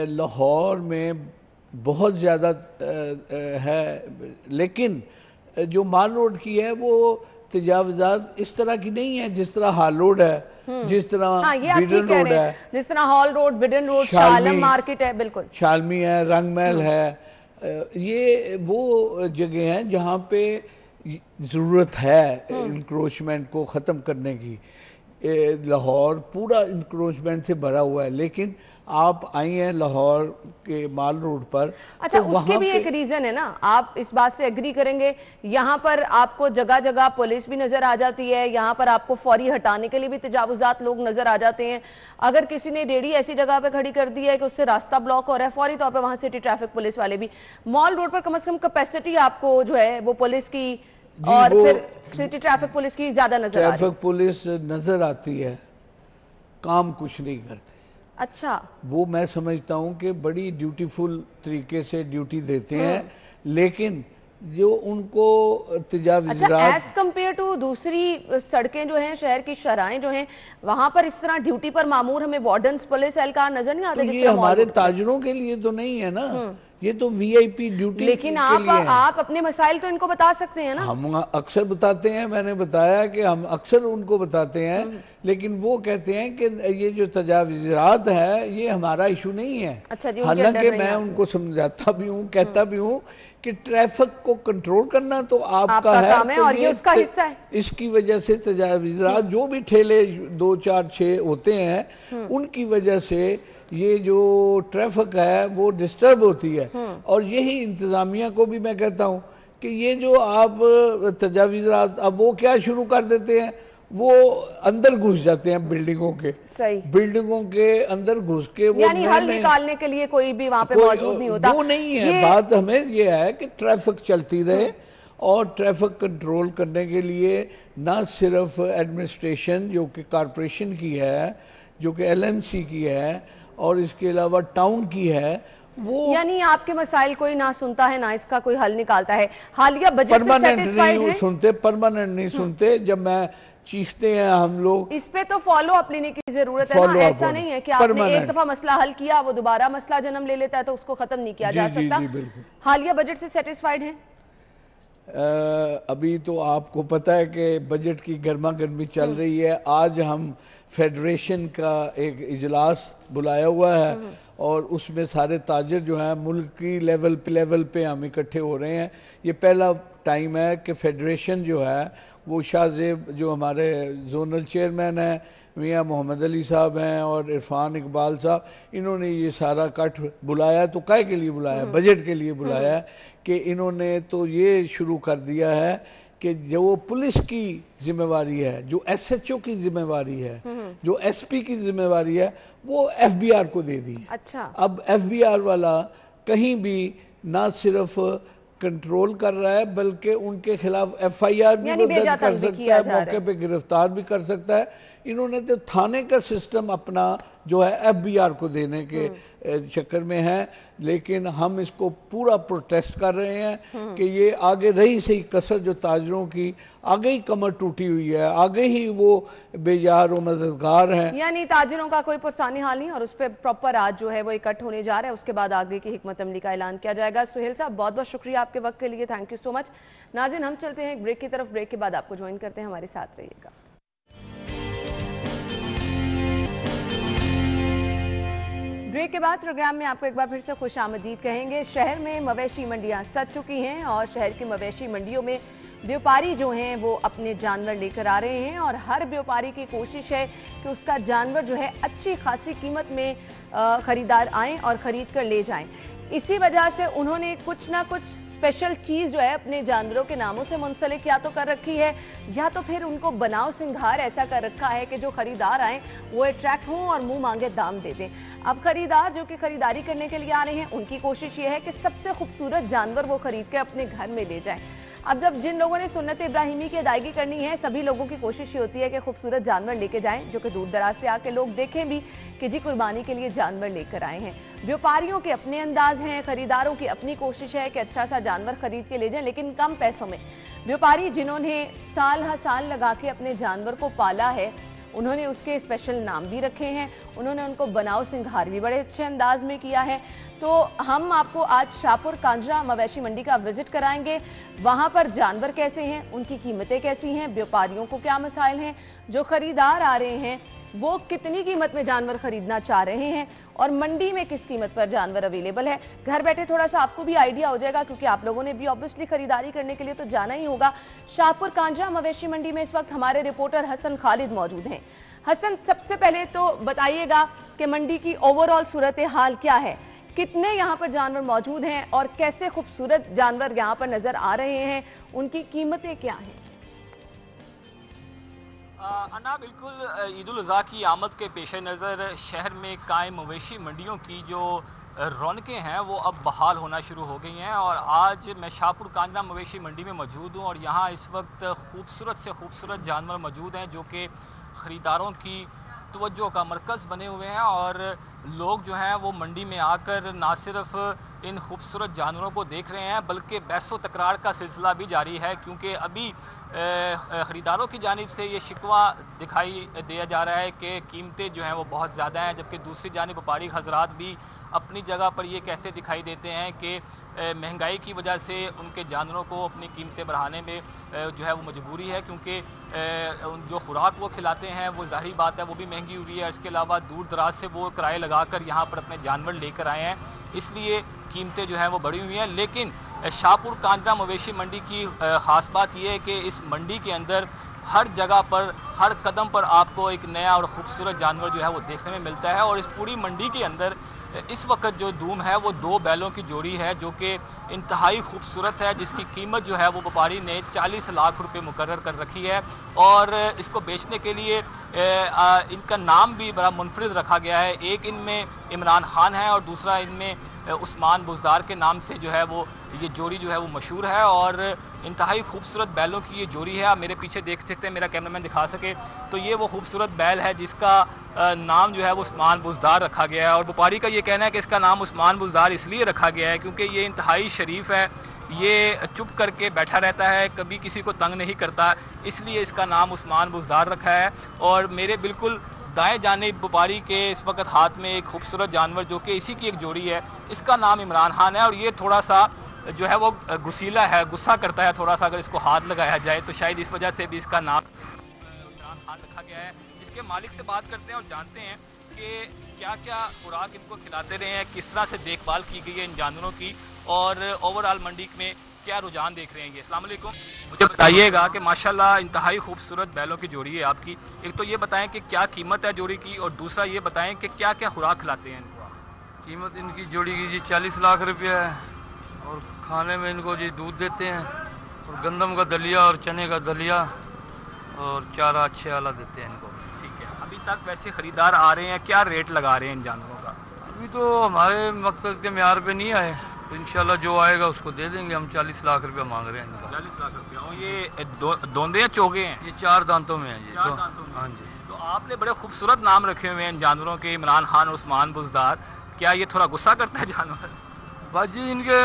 लाहौर में बहुत ज़्यादा है, लेकिन जो माल रोड की है वो तजावुज़ात इस तरह की नहीं है जिस तरह हाल रोड है, जिस तरह बिडन रोड है, जिस तरह हॉल रोड, बिडन रोड, शालम मार्केट है। बिल्कुल शालमी है, रंग महल है। ये वो जगह हैं जहाँ पे ज़रूरत है इंक्रोचमेंट को ख़त्म करने की। लाहौर पूरा इंक्रोचमेंट से भरा हुआ है, लेकिन आप आई हैं लाहौर के माल रोड पर। अच्छा, तो उसके भी एक रीजन है ना, आप इस बात से एग्री करेंगे, यहाँ पर आपको जगह जगह पुलिस भी नजर आ जाती है, यहाँ पर आपको फौरी हटाने के लिए भी तजावुज़ात लोग नजर आ जाते हैं। अगर किसी ने रेडी ऐसी जगह पे खड़ी कर दी है कि उससे रास्ता ब्लॉक हो रहा है, फौरी तौर पर वहां सिटी ट्रैफिक पुलिस वाले भी, मॉल रोड पर कम से कम कैपेसिटी आपको जो है वो पुलिस की और फिर सिटी ट्रैफिक पुलिस की ज्यादा नजर आ रही है। ट्रैफिक पुलिस नजर आती है, काम कुछ नहीं करते। अच्छा, वो मैं समझता हूँ कि बड़ी ड्यूटीफुल तरीके से ड्यूटी देते हैं, लेकिन जो उनको तजावुज़ात एज कम्पेयर टू दूसरी सड़कें जो हैं, शहर की शराएं जो हैं, वहां पर इस तरह ड्यूटी पर मामूर हमें वार्डन्स, पुलिस एहलकार नजर नहीं आते। तो ये हमारे ताजरों के लिए तो नहीं है ना, ये तो वीआईपी ड्यूटी। लेकिन आप अपने मसाइल तो इनको बता सकते हैं ना। हम अक्सर बताते हैं, मैंने बताया कि हम अक्सर उनको बताते हैं, लेकिन वो कहते हैं कि ये जो तजावुज़ात है ये हमारा इशू नहीं है। अच्छा जी, हालांकि मैं उनको समझाता भी हूँ, कहता भी हूँ कि ट्रैफिक को कंट्रोल करना तो आपका है, काम है, तो और ये उसका हिस्सा है। इसकी वजह से तजावुज़ात जो भी ठेले 2, 4, 6 होते हैं उनकी वजह से ये जो ट्रैफिक है वो डिस्टर्ब होती है। और यही इंतज़ामिया को भी मैं कहता हूँ कि ये जो आप तजावुज़ात अब वो क्या शुरू कर देते हैं, वो अंदर घुस जाते हैं बिल्डिंगों के, बिल्डिंगों के अंदर घुस के वो यानी हल निकालने के लिए कोई भी वहाँ पे मौजूद नहीं होता। वो नहीं है बात। हमें ये है कि ट्रैफिक चलती रहे, और ट्रैफिक कंट्रोल करने के लिए ना सिर्फ एडमिनिस्ट्रेशन जो कि कॉरपोरेशन की है, जो कि एलएमसी की है, और इसके अलावा टाउन की है, वो यानी आपके मसाइल कोई ना सुनता है ना इसका कोई हल निकालता है। हालिया बजट से सैटिस्फाइड हैं? सुनते, परमानेंट नहीं सुनते। जब मैं चीखते हैं हम लोग, इस पे तो फॉलो अप लेने की जरूरत है ना। ऐसा नहीं है कि आपने एक दफा मसला हल किया वो दोबारा मसला जन्म ले लेता है तो उसको खत्म नहीं किया जा सकता। हालिया बजट से सैटिस्फाइड हैं? अभी तो आपको पता है कि बजट की गर्मा गर्मी चल रही है। आज हम फेडरेशन का एक इजलास बुलाया हुआ है और उसमें सारे ताजर जो हैं मुल्क की लेवल पे हम इकट्ठे हो रहे हैं। ये पहला टाइम है कि फेडरेशन जो है वो शाहजेब जो हमारे जोनल चेयरमैन हैं, मियाँ मोहम्मद अली साहब हैं और इरफान इकबाल साहब, इन्होंने ये सारा कट बुलाया। तो काय के लिए बुलाया? बजट के लिए बुलाया कि इन्होंने तो ये शुरू कर दिया है कि जो पुलिस की जिम्मेवारी है, जो SHO की जिम्मेवारी है, जो SP की जिम्मेवारी है, वो FBR को दे दी। अच्छा। अब FBR वाला कहीं भी ना सिर्फ कंट्रोल कर रहा है बल्कि उनके खिलाफ FIR भी वो दर्ज कर सकता है, मौके पे गिरफ्तार भी कर सकता है। इन्होंने तो थाने का सिस्टम अपना जो है FBR को देने के चक्कर में है, लेकिन हम इसको पूरा प्रोटेस्ट कर रहे हैं कि ये आगे रही सही कसर जो ताजरों की आगे ही कमर टूटी हुई है, आगे ही वो बेजार और मददगार हैं। यानी ताजरों का कोई पुरसानी हाल नहीं और उस पर प्रॉपर आज जो है वो इकट्ठ होने जा रहा है, उसके बाद आगे की हिकमत अमली का ऐलान किया जाएगा। सुहेल साहब बहुत बहुत शुक्रिया आपके वक्त के लिए, थैंक यू सो मच। नाज़रीन हम चलते हैं एक ब्रेक की तरफ, ब्रेक के बाद आपको ज्वाइन करते हैं, हमारे साथ रहिएगा। ब्रेक के बाद प्रोग्राम में आपको एक बार फिर से खुश आमदीद कहेंगे। शहर में मवेशी मंडियां सज चुकी हैं और शहर की मवेशी मंडियों में व्यापारी जो हैं वो अपने जानवर लेकर आ रहे हैं और हर व्यापारी की कोशिश है कि उसका जानवर जो है अच्छी खासी कीमत में ख़रीदार आएँ और ख़रीद कर ले जाएं। इसी वजह से उन्होंने कुछ ना कुछ स्पेशल चीज़ जो है अपने जानवरों के नामों से मुंसलिक या तो कर रखी है या तो फिर उनको बनाव सिंगार ऐसा कर रखा है कि जो ख़रीदार आएँ वो अट्रैक्ट हों और मुंह मांगे दाम दे दें। अब ख़रीदार जो कि ख़रीदारी करने के लिए आ रहे हैं उनकी कोशिश ये है कि सबसे खूबसूरत जानवर वो ख़रीद के अपने घर में ले जाएं। अब जब जिन लोगों ने सुन्नत इब्राहिमी की अदायगी करनी है, सभी लोगों की कोशिश ये होती है कि खूबसूरत जानवर लेके जाएं जो कि दूर दराज से आके लोग देखें भी कि जी कुर्बानी के लिए जानवर लेकर आए हैं। व्यापारियों के अपने अंदाज हैं, खरीदारों की अपनी कोशिश है कि अच्छा सा जानवर खरीद के ले जाएं, लेकिन कम पैसों में। व्यापारी जिन्होंने साल हर साल लगा के अपने जानवर को पाला है, उन्होंने उसके स्पेशल नाम भी रखे हैं, उन्होंने उनको बनाव सिंगार भी बड़े अच्छे अंदाज में किया है। तो हम आपको आज शाहपुर कांजरा मवेशी मंडी का विजिट कराएंगे। वहाँ पर जानवर कैसे हैं, उनकी कीमतें कैसी हैं, व्यापारियों को क्या मसाइल हैं, जो ख़रीदार आ रहे हैं वो कितनी कीमत में जानवर खरीदना चाह रहे हैं और मंडी में किस कीमत पर जानवर अवेलेबल है। घर बैठे थोड़ा सा आपको भी आइडिया हो जाएगा क्योंकि आप लोगों ने भी ऑब्वियसली खरीदारी करने के लिए तो जाना ही होगा। शाहपुर कांजरा मवेशी मंडी में इस वक्त हमारे रिपोर्टर हसन खालिद मौजूद हैं। हसन, सबसे पहले तो बताइएगा कि मंडी की ओवरऑल सूरत हाल क्या है, कितने यहाँ पर जानवर मौजूद हैं और कैसे खूबसूरत जानवर यहाँ पर नजर आ रहे हैं, उनकी कीमतें क्या हैं? अन्ना, बिल्कुल ईद उल अज़हा की आमद के पेश नज़र शहर में कायम मवेशी मंडियों की जो रौनकें हैं वो अब बहाल होना शुरू हो गई हैं और आज मैं शाहपुर कांजरा मवेशी मंडी में मौजूद हूँ और यहाँ इस वक्त खूबसूरत से खूबसूरत जानवर मौजूद हैं जो कि ख़रीदारों की तवज्जो का मरकज़ बने हुए हैं और लोग जो हैं वो मंडी में आकर ना सिर्फ इन खूबसूरत जानवरों को देख रहे हैं बल्कि बहसो तकरार का सिलसिला भी जारी है क्योंकि अभी ख़रीदारों की जानिब से ये शिकवा दिखाई दिया जा रहा है कि कीमतें जो हैं वो बहुत ज़्यादा हैं, जबकि दूसरी जानिब व्यापारी हजरात भी अपनी जगह पर ये कहते दिखाई देते हैं कि महंगाई की वजह से उनके जानवरों को अपनी कीमतें बढ़ाने में जो है वो मजबूरी है क्योंकि जो खुराक वो खिलाते हैं वो ज़ाहिरी बात है वो भी महंगी हुई है। इसके अलावा दूर दराज से वो किराए लगाकर यहाँ पर अपने जानवर लेकर आए हैं, इसलिए कीमतें जो हैं वो बढ़ी हुई हैं। लेकिन शाहपुर कांजरा मवेशी मंडी की ख़ास बात यह है कि इस मंडी के अंदर हर जगह पर हर कदम पर आपको एक नया और ख़ूबसूरत जानवर जो है वो देखने में मिलता है और इस पूरी मंडी के अंदर इस वक्त जो धूम है वो दो बैलों की जोड़ी है जो कि इंतहाई खूबसूरत है, जिसकी कीमत जो है वो व्यापारी ने 40 लाख रुपए मुकर्रर कर रखी है और इसको बेचने के लिए इनका नाम भी बड़ा मुनफरिद रखा गया है। एक इनमें इमरान खान है और दूसरा इनमें उस्मान बुज़दार के नाम से जो है वो ये जोड़ी जो है वो मशहूर है और इंतहाई खूबसूरत बैलों की ये जोड़ी है। आप मेरे पीछे देख सकते हैं, मेरा कैमरामैन दिखा सके तो ये वो खूबसूरत बैल है जिसका नाम जो है वो उस्मान बुज़दार रखा गया है और व्यापारी का ये कहना है कि इसका नाम उस्मान बुज़दार इसलिए रखा गया है क्योंकि ये इंतहाई शरीफ है, ये चुप करके बैठा रहता है, कभी किसी को तंग नहीं करता, इसलिए इसका नाम उस्मान बुज़दार रखा है। और मेरे बिल्कुल दाएं जानिब व्यापारी के इस वक्त हाथ में एक खूबसूरत जानवर जो कि इसी की एक जोड़ी है, इसका नाम इमरान खान है और ये थोड़ा सा जो है वो गुस्सीला है, गुस्सा करता है थोड़ा सा अगर इसको हाथ लगाया जाए, तो शायद इस वजह से भी इसका नाम इमरान खान रखा गया है। इसके मालिक से बात करते हैं और जानते हैं कि क्या क्या खुराक इनको खिलाते रहे हैं, किस तरह से देखभाल की गई है इन जानवरों की और ओवरऑल मंडी में क्या रुझान देख रहे हैं ये। अस्सलाम वालेकुम, मुझे बताइएगा कि माशाल्लाह इंतहाई खूबसूरत बैलों की जोड़ी है आपकी, एक तो ये बताएं कि क्या कीमत है जोड़ी की और दूसरा ये बताएं कि क्या क्या खुराक खिलाते हैं इनको। कीमत इनकी जोड़ी की जी 40 लाख रुपया है और खाने में इनको जी दूध देते हैं और गंदम का दलिया और चने का दलिया और चारा अच्छे वाला देते हैं इनको। ठीक है, अभी तक वैसे खरीदार आ रहे हैं, क्या रेट लगा रहे हैं इन जानवरों का? अभी तो हमारे मकसद के म्यार पे नहीं आए, तो इंशाल्लाह जो आएगा उसको दे देंगे। हम 40 लाख रुपया मांग रहे हैं इनका। 40 लाख रुपया। और ये दोंदे या चोगे हैं? ये 4 दांतों में है ये। 4 दांतों में। हाँ जी। तो आपने बड़े खूबसूरत नाम रखे हुए हैं इन जानवरों के, इमरान खान और उस्मान बुज़दार। क्या ये थोड़ा गुस्सा करता है जानवर? बाजी इनके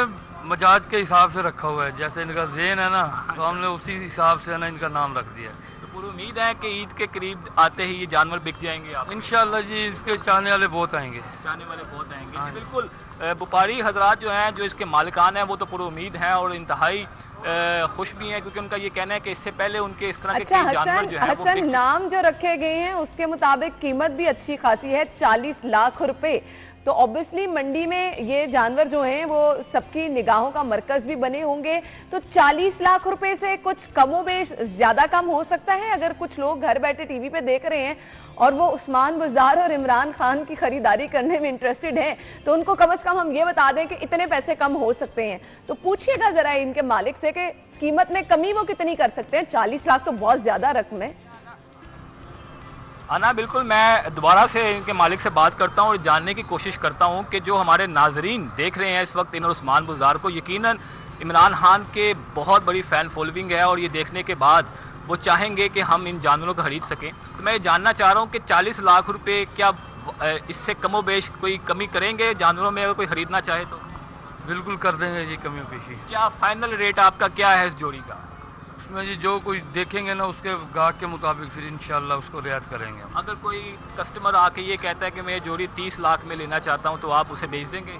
मजाज के हिसाब से रखा हुआ है, जैसे इनका ज़हन है ना, तो हमने उसी हिसाब से ना इनका नाम रख दिया है। तो पूरी उम्मीद है कि ईद के करीब आते ही ये जानवर बिक जाएंगे आप? इंशाल्लाह जी, इसके चाहने वाले बहुत आएंगे। चाहने वाले बहुत आएंगे। हाँ, बिल्कुल। व्यापारी हजरात जो हैं, जो इसके मालिकान हैं, वो तो पूरी उम्मीद हैं और इंतहाई खुश भी हैं, क्योंकि उनका ये कहना है कि इससे पहले उनके इस तरह के कई जानवर जो हैं हसन, नाम जो रखे गए हैं उसके मुताबिक कीमत भी अच्छी खासी है, 40 लाख रुपए। तो ऑब्वियसली मंडी में ये जानवर जो हैं वो सबकी निगाहों का मरकज भी बने होंगे। तो 40 लाख रुपए से कुछ कमोबेश ज्यादा कम हो सकता है। अगर कुछ लोग घर बैठे टीवी पे देख रहे हैं और वो उस्मान बुज़दार और इमरान खान की खरीदारी करने में इंटरेस्टेड हैं, तो उनको कम से कम हम ये बता दें कि इतने पैसे कम हो सकते हैं। तो पूछिएगा जरा इनके मालिक से कि कीमत में कमी वो कितनी कर सकते हैं। 40 लाख तो बहुत ज्यादा रकम है। अना, बिल्कुल, मैं दोबारा से इनके मालिक से बात करता हूँ और जानने की कोशिश करता हूँ कि जो हमारे नाजरीन देख रहे हैं इस वक्त इन और उस्मान बुज़दार को, यकीनन इमरान खान के बहुत बड़ी फ़ैन फॉलोइंग है और ये देखने के बाद वो चाहेंगे कि हम इन जानवरों को खरीद सकें। तो मैं ये जानना चाह रहा हूँ कि 40 लाख रुपए क्या इससे कमोबेश कोई कमी करेंगे जानवरों में, अगर कोई ख़रीदना चाहे तो? बिल्कुल कर देंगे जी कमी पेशी। क्या फाइनल रेट आपका क्या है इस जोड़ी का? उसमें जी जो कुछ देखेंगे ना उसके गाहक के मुताबिक फिर इंशाल्लाह उसको रियायत करेंगे। अगर कोई कस्टमर आके ये कहता है कि मैं ये जोड़ी 30 लाख में लेना चाहता हूँ, तो आप उसे बेच देंगे?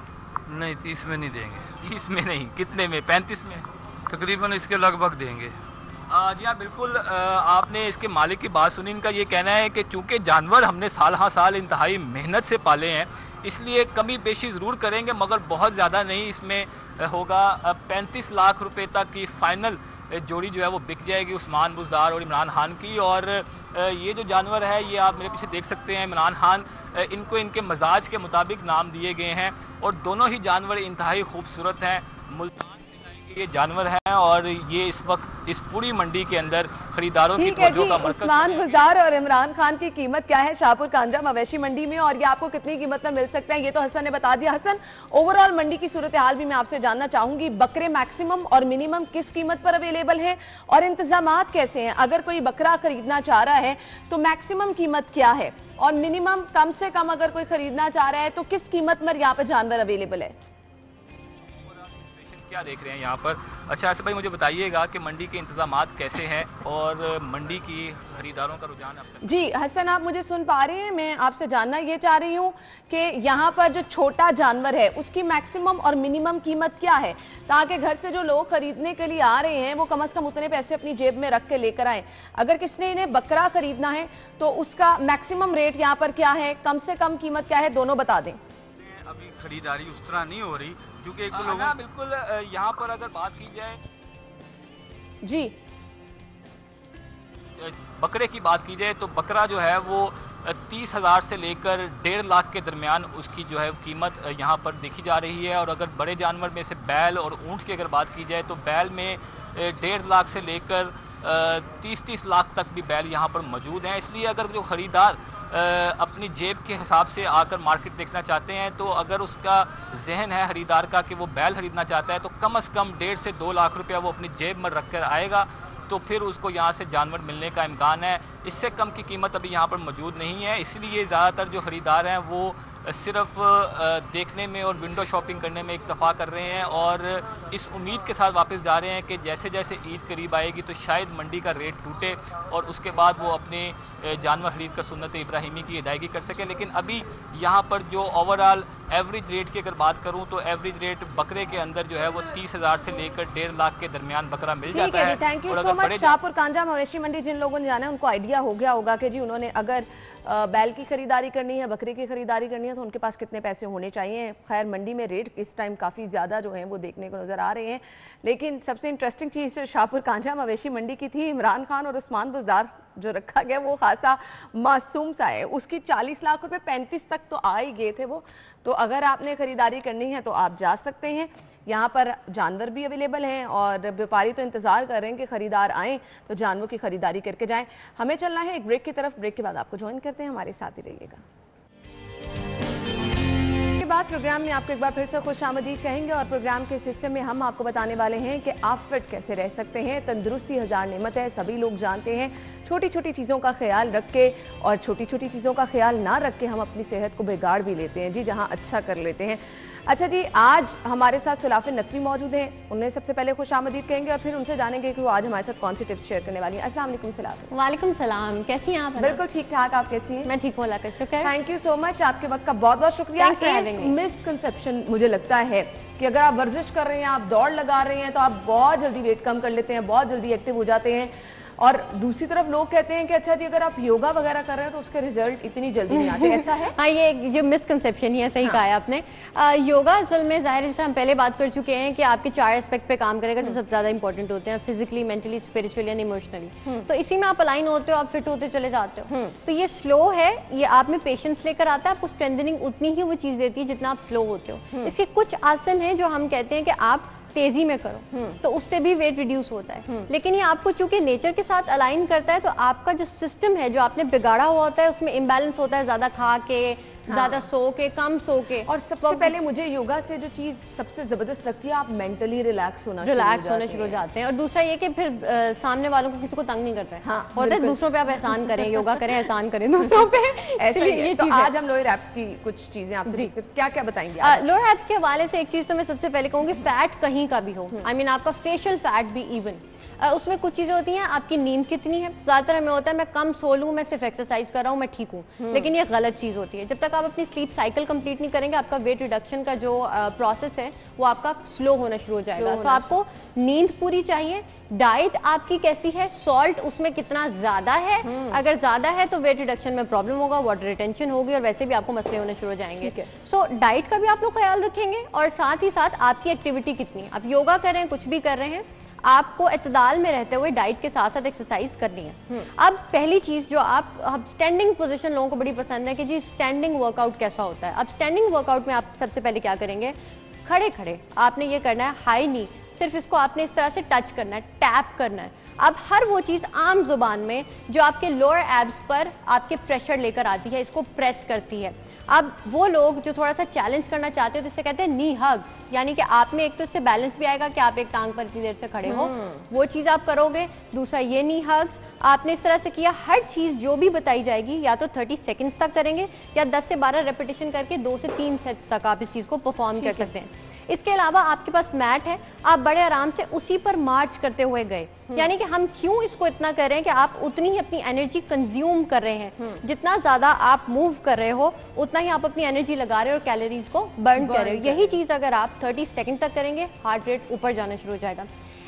नहीं, 30 में नहीं देंगे। 30 में नहीं, कितने में? 35 में तकरीबन इसके लगभग देंगे। जी हाँ, बिल्कुल। आपने इसके मालिक की बात सुनी। इनका ये कहना है कि चूँकि जानवर हमने साल हाँ साल इंतहाई मेहनत से पाले हैं, इसलिए कमी पेशी ज़रूर करेंगे, मगर बहुत ज़्यादा नहीं। इसमें होगा 35 लाख रुपए तक की फ़ाइनल जोड़ी जो है वो बिक जाएगी उस्मान बुज़दार और इमरान खान की। और ये जो जानवर है, ये आप मेरे पीछे देख सकते हैं, इमरान खान इनको इनके मजाज के मुताबिक नाम दिए गए हैं और दोनों ही जानवर इंतहाई खूबसूरत हैं। मुल्तान ये जानवर हैं और ये इस वक्त इस पूरी मंडी के अंदर खरीदारों की तवज्जो का मरकज। उस्मान बुज़दार और इमरान खान की कीमत क्या है शाहपुर कांजा मवेशी मंडी में, और ये आपको कितनी कीमत में मिल सकते हैं, ये तो हसन ने बता दिया। हसन, ओवरऑल मंडी की सूरत हाल भी मैं आपसे जानना चाहूंगी। बकरे मैक्सिमम और मिनिमम किस कीमत पर अवेलेबल हैं और इंतजामात कैसे हैं? अगर कोई बकरा खरीदना चाह रहा है तो मैक्सिमम कीमत क्या है और मिनिमम कम से कम अगर कोई खरीदना चाह रहा है तो किस कीमत पर यहाँ पर जानवर अवेलेबल है? क्या देख रहे हैं यहाँ पर? अच्छा, ऐसे भाई मुझे बताइएगा कि मंडी के इंतजामात कैसे हैं और मंडी की खरीदारों का रुझान अब? जी हसन, आप मुझे सुन पा रहे हैं? मैं आपसे जानना ये चाह रही हूँ कि यहाँ पर जो छोटा जानवर है उसकी मैक्सिमम और मिनिमम कीमत क्या है, ताकि घर से जो लोग खरीदने के लिए आ रहे हैं वो कम से कम उतने पैसे अपनी जेब में रख के लेकर आए। अगर किसने इन्हें बकरा खरीदना है तो उसका मैक्सिमम रेट यहाँ पर क्या है, कम से कम कीमत क्या है, दोनों बता दें। अभी खरीदारी उस तरह नहीं हो रही क्योंकि एक लोग बिल्कुल यहाँ पर अगर बात की जाए जी बकरे की बात की जाए तो बकरा जो है वो 30,000 से लेकर 1.5 लाख के दरमियान उसकी जो है कीमत यहाँ पर देखी जा रही है। और अगर बड़े जानवर में से बैल और ऊँट की अगर बात की जाए तो बैल में 1.5 लाख से लेकर 30 लाख तक भी बैल यहाँ पर मौजूद हैं। इसलिए अगर जो ख़रीदार अपनी जेब के हिसाब से आकर मार्केट देखना चाहते हैं तो अगर उसका जहन है ख़रीदार का कि वो बैल ख़रीदना चाहता है तो कम से कम 1.5 से 2 लाख रुपया वो अपनी जेब में रख कर आएगा तो फिर उसको यहाँ से जानवर मिलने का इम्कान है। इससे कम की कीमत अभी यहाँ पर मौजूद नहीं है। इसलिए ज़्यादातर जो ख़रीदार हैं वो सिर्फ देखने में और विंडो शॉपिंग करने में इक्तफा कर रहे हैं और इस उम्मीद के साथ वापस जा रहे हैं कि जैसे जैसे ईद करीब आएगी तो शायद मंडी का रेट टूटे और उसके बाद वो अपने जानवर खरीद कर सुन्नत इब्राहिमी की अदायगी कर सके। लेकिन अभी यहाँ पर जो ओवरऑल एवरेज रेट की अगर बात करूँ तो एवरेज रेट बकरे के अंदर जो है वो 30,000 से लेकर 1.5 लाख के दरमियान बकरा मिल जाता है। Thank you so much. Shahpur Kanja मवेशी मंडी जिन लोगों ने जाना है उनको आइडिया हो गया होगा कि जी उन्होंने अगर बैल की खरीदारी करनी है, बकरे की खरीदारी करनी है तो उनके पास कितने पैसे होने चाहिए। खैर मंडी में रेट इस टाइम काफ़ी ज़्यादा जो है वो देखने को नज़र आ रहे हैं। लेकिन सबसे इंटरेस्टिंग चीज़ शाहपुर कांजा मवेशी मंडी की थी, इमरान खान और उस्मान बुज़दार जो रखा गया वो खासा मासूम सा है। उसकी 40 लाख रुपए 35 तक तो आ ही गए थे वो। तो अगर आपने खरीदारी करनी है तो आप जा सकते हैं। यहाँ पर जानवर भी अवेलेबल हैं और व्यापारी तो इंतज़ार कर रहे हैं कि ख़रीदार आएँ तो जानवरों की ख़रीदारी करके जाएं। हमें चलना है एक ब्रेक की तरफ। ब्रेक के बाद आपको ज्वाइन करते हैं, हमारे साथ ही रहिएगा। के बाद प्रोग्राम में आपको एक बार फिर से खुशामदीद कहेंगे और प्रोग्राम के इस हिस्से में हम आपको बताने वाले हैं कि आप फिट कैसे रह सकते हैं। तंदुरुस्ती हज़ार नेमत है, सभी लोग जानते हैं। छोटी छोटी चीज़ों का ख्याल रख के और छोटी छोटी चीज़ों का ख्याल ना रख के हम अपनी सेहत को बिगाड़ भी लेते हैं जी, जहां अच्छा कर लेते हैं। अच्छा जी, आज हमारे साथ सुलाफिन नकवी मौजूद हैं। उन्हें सबसे पहले खुशामदीद कहेंगे और फिर उनसे जानेंगे कि वो आज हमारे साथ कौन सी टिप्स शेयर करने वाली हैं। अस्सलाम वालेकुम सुलाफिन। वालेकुम सलाम, कैसी हैं आप? बिल्कुल ठीक ठाक, आप कैसी हैं? मैं ठीक हूँ, अल्लाह का शुक्र। थैंक यू सो मच, आपके वक्त का बहुत बहुत शुक्रिया। एक मिसकंसेप्शन मुझे लगता है कि अगर आप वर्जिश कर रहे हैं, आप दौड़ लगा रहे हैं तो आप बहुत जल्दी वेट कम कर लेते हैं, बहुत जल्दी एक्टिव हो जाते हैं। और दूसरी तरफ लोग कहते हैं कि अच्छा जी अगर आप योगा वगैरह कर रहे हैं तो उसके रिजल्ट इतनी जल्दी नहीं आते, ऐसा है? हाँ, ये जो मिसकंसेप्शन ही है, सही कहा है आपने। योगा असल में ज़ाहिर है, हम पहले बात कर चुके हैं कि आपके 4 एस्पेक्ट पे काम करेगा जो सबसे ज़्यादा इंपॉर्टेंट होते हैं, physically, mentally, spiritually and emotionally. तो इसी में आप अलाइन होते हो, आप फिट होते चले जाते हो। तो ये स्लो है, ये आप में पेशेंस लेकर आता है, आपको स्ट्रेंथनिंग उतनी ही वो चीज़ देती है जितना आप स्लो होते हो। इसके कुछ आसन हैं जो हम कहते हैं कि आप तेजी में करो तो उससे भी वेट रिड्यूस होता है। लेकिन ये आपको चूंकि नेचर के साथ अलाइन करता है तो आपका जो सिस्टम है जो आपने बिगाड़ा हुआ होता है उसमें इम्बैलेंस होता है, ज्यादा खा के, ज्यादा सो के, कम सो के। और सबसे पहले मुझे योगा से जो चीज सबसे जबरदस्त लगती है, आप मेंटली रिलैक्स होना शुरू हो जाते हैं। और दूसरा ये कि फिर सामने वालों को किसी को तंग नहीं करता है। हाँ, होता है दूसरों पे आप एहसान करें, योगा करें, एहसान करें दूसरों पे। ऐसे ये तो आज हम लोअर एब्स की कुछ चीजें आपसे क्या क्या बताएंगे? लोअर एब्स के हवाले से एक चीज तो मैं सबसे पहले कहूँगी, फैट कहीं का भी हो, आई मीन आपका फेशियल फैट भी इवन, उसमें कुछ चीज़ें होती हैं। आपकी नींद कितनी है, ज़्यादातर हमें होता है मैं कम सो लूँ, मैं सिर्फ एक्सरसाइज कर रहा हूँ, मैं ठीक हूँ, लेकिन ये गलत चीज़ होती है। जब तक आप अपनी स्लीप साइकिल कंप्लीट नहीं करेंगे आपका वेट रिडक्शन का जो प्रोसेस है वो आपका स्लो होना शुरू हो जाएगा। तो आपको नींद पूरी चाहिए। डाइट आपकी कैसी है, सॉल्ट उसमें कितना ज़्यादा है, अगर ज़्यादा है तो वेट रिडक्शन में प्रॉब्लम होगा, वाटर रिटेंशन होगी और वैसे भी आपको मसले होने शुरू हो जाएंगे। सो डाइट का भी आप लोग ख्याल रखेंगे और साथ ही साथ आपकी एक्टिविटी कितनी है। आप योगा कर रहे हैं, कुछ भी कर रहे हैं, आपको इत्तेदाल में रहते हुए डाइट के साथ साथ एक्सरसाइज करनी है। अब पहली चीज़ जो आप स्टैंडिंग पोजीशन लोगों को बड़ी पसंद है कि जी स्टैंडिंग वर्कआउट कैसा होता है। अब स्टैंडिंग वर्कआउट में आप सबसे पहले क्या करेंगे, खड़े खड़े आपने ये करना है, हाई नी, सिर्फ इसको आपने इस तरह से टच करना है, टैप करना है। अब हर वो चीज़ आम जुबान में जो आपके लोअर एब्स पर आपके प्रेशर लेकर आती है, इसको प्रेस करती है। अब वो लोग जो थोड़ा सा चैलेंज करना चाहते हैं तो इसे कहते हैं नी हग्स, यानी कि आप में एक तो इससे बैलेंस भी आएगा कि आप एक टांग पर इतनी देर से खड़े हो, वो चीज़ आप करोगे। दूसरा ये नी हग्स आपने इस तरह से किया, हर चीज़ जो भी बताई जाएगी या तो 30 सेकंड्स तक करेंगे या 10 से 12 रेपिटेशन करके 2 से 3 सेट्स तक आप इस चीज़ को परफॉर्म कर सकते हैं। इसके अलावा आपके पास मैट है, आप बड़े आराम से उसी पर मार्च करते हुए गए। यानी कि हम क्यों इसको इतना कर रहे हैं कि आप उतनी ही अपनी एनर्जी कंज्यूम कर रहे हैं, जितना ज़्यादा आप मूव कर रहे हो उतना ही आप अपनी एनर्जी लगा रहे हो और कैलोरीज को बर्न कर रहे हो। यही चीज़ अगर आप 30 सेकंड तक करेंगे हार्ट रेट ऊपर जाना शुरू हो जाएगा।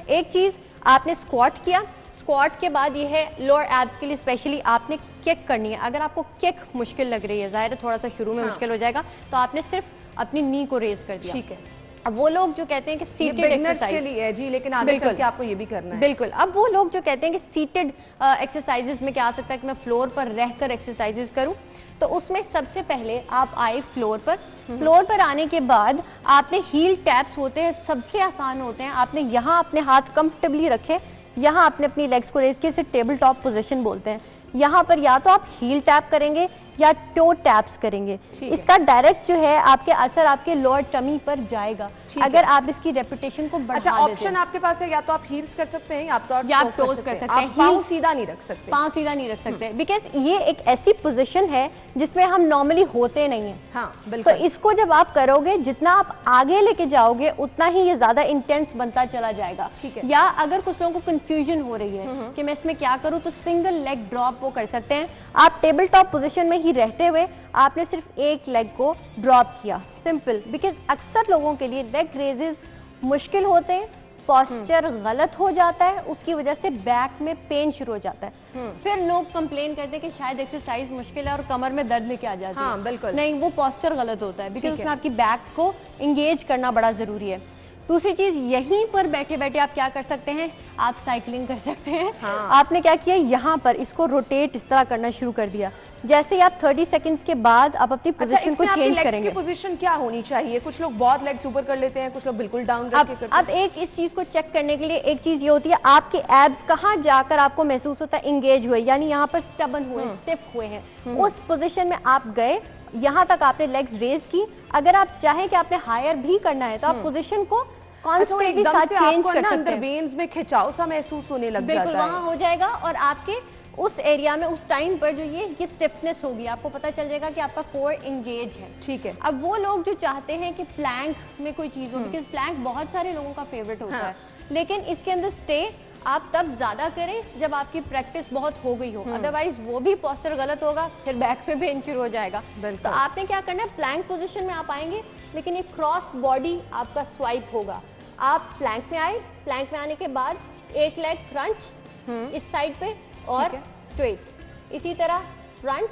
एक चीज़ आपने स्क्वाट किया, स्क्वाट के बाद ये है लोअर एब्स के लिए स्पेशली आपने किक करनी है। अगर आपको किक मुश्किल लग रही है, ज़ाहिर है थोड़ा सा शुरू में मुश्किल हो जाएगा, तो आपने सिर्फ अपनी नी को रेज कर दिया। ठीक है। अब वो लोग जो कहते हैं कि सीटेड एक्सरसाइज के लिए है जी, लेकिन आगे चल के आपको ये भी करना है। बिल्कुल। अब वो लोग जो कहते हैं कि सीटेड एक्सरसाइजेस में क्या आ सकता है कि मैं फ्लोर पर रहकर एक्सरसाइजेस करूं, तो उसमें सबसे पहले आप आए फ्लोर पर। फ्लोर पर आने के बाद आपने हील टैप्स होते हैं, सबसे आसान होते हैं। आपने यहाँ अपने हाथ कंफर्टेबली रखे, यहाँ आपने अपनी लेग्स को रेज किए, इसे टेबल टॉप पोजीशन बोलते हैं। यहाँ पर या तो आप हील टैप करेंगे या टो टैप्स करेंगे। इसका डायरेक्ट जो है आपके असर आपके लोअर टमी पर जाएगा अगर आप इसकी रेपुटेशन को बढ़ा देते हैं। अच्छा, ऑप्शन आपके पास है, या तो आप हील्स कर सकते हैं या तो आप टोज कर सकते हैं। पाँव सीधा नहीं रख सकते, पाँव सीधा नहीं रख सकते बिकॉज ये एक ऐसी पोजीशन है जिसमें हम नॉर्मली होते नहीं है। हाँ, बिल्कुल। तो इसको जब आप करोगे, जितना आप आगे लेके जाओगे उतना ही ये ज्यादा इंटेंस बनता चला जाएगा। या अगर कुछ लोगों को कंफ्यूजन हो रही है कि मैं इसमें क्या करूँ, तो सिंगल लेग ड्रॉप वो कर सकते हैं। आप टेबल टॉप पोजीशन में ही रहते हुए आपने सिर्फ एक लेग को ड्रॉप किया, सिंपल। बिकॉज अक्सर लोगों के लिए लेग रेजेस मुश्किल होते हैं, पॉस्चर गलत हो जाता है, उसकी वजह से बैक में पेन शुरू हो जाता है। फिर लोग कंप्लेन करते हैं कि शायद एक्सरसाइज मुश्किल है और कमर में दर्द लेके आ जाती है। बिल्कुल नहीं, वो पॉस्चर गलत होता है बिकॉज उसमें आपकी बैक को इंगेज करना बड़ा जरूरी है। दूसरी चीज, यहीं पर बैठे बैठे आप क्या कर सकते हैं, आप साइकिलिंग कर सकते हैं। हाँ। आपने क्या किया, यहाँ पर इसको रोटेट इस तरह करना शुरू कर दिया। जैसे ही आप 30 सेकंड्स के बाद आप अपनी पोजीशन को चेंज करेंगे। पोजीशन क्या होनी चाहिए? कुछ लोग बहुत लेग्स ऊपर कर लेते हैं, कुछ लोग बिल्कुल डाउन रख के करते हैं। अब एक इस चीज को चेक करने के लिए एक चीज ये होती है, आपके एब्स कहाँ जाकर आपको महसूस होता है इंगेज हुए, यानी यहाँ पर स्टबन हुए, स्टिफ हुए हैं, उस पोजीशन में आप गए, यहाँ तक आपने लेग्स रेज की। अगर आप चाहें कि आपने हायर भी करना है तो आप पोजीशन को कॉन्स्टेंटली साथ चेंज कर सकते हैं। वेन्स में खिंचाव सा महसूस होने लग जाता है, बिल्कुल वहाँ हो जाएगा, और आपके उस एरिया में उस टाइम पर जो ये स्टिफनेस होगी, आपको पता चल जाएगा कि आपका कोर एंगेज है। ठीक है। अब वो लोग जो चाहते हैं कि प्लैंक में कोई चीज़ हो, बिकॉज प्लैंक बहुत सारे लोगों का फेवरेट होता है, लेकिन इसके अंदर स्टे आप तब ज्यादा करें जब आपकी प्रैक्टिस बहुत हो गई हो, अदरवाइज वो भी पोस्चर गलत होगा, फिर बैक में पेन शुरू हो जाएगा। तो आपने क्या करना है, प्लैंक पोजीशन में आप आएंगे, लेकिन एक क्रॉस बॉडी आपका स्वाइप होगा। आप प्लैंक में आए, प्लैंक में आने के बाद एक लेग क्रंच इस साइड पे और स्ट्रेट, इसी तरह फ्रंट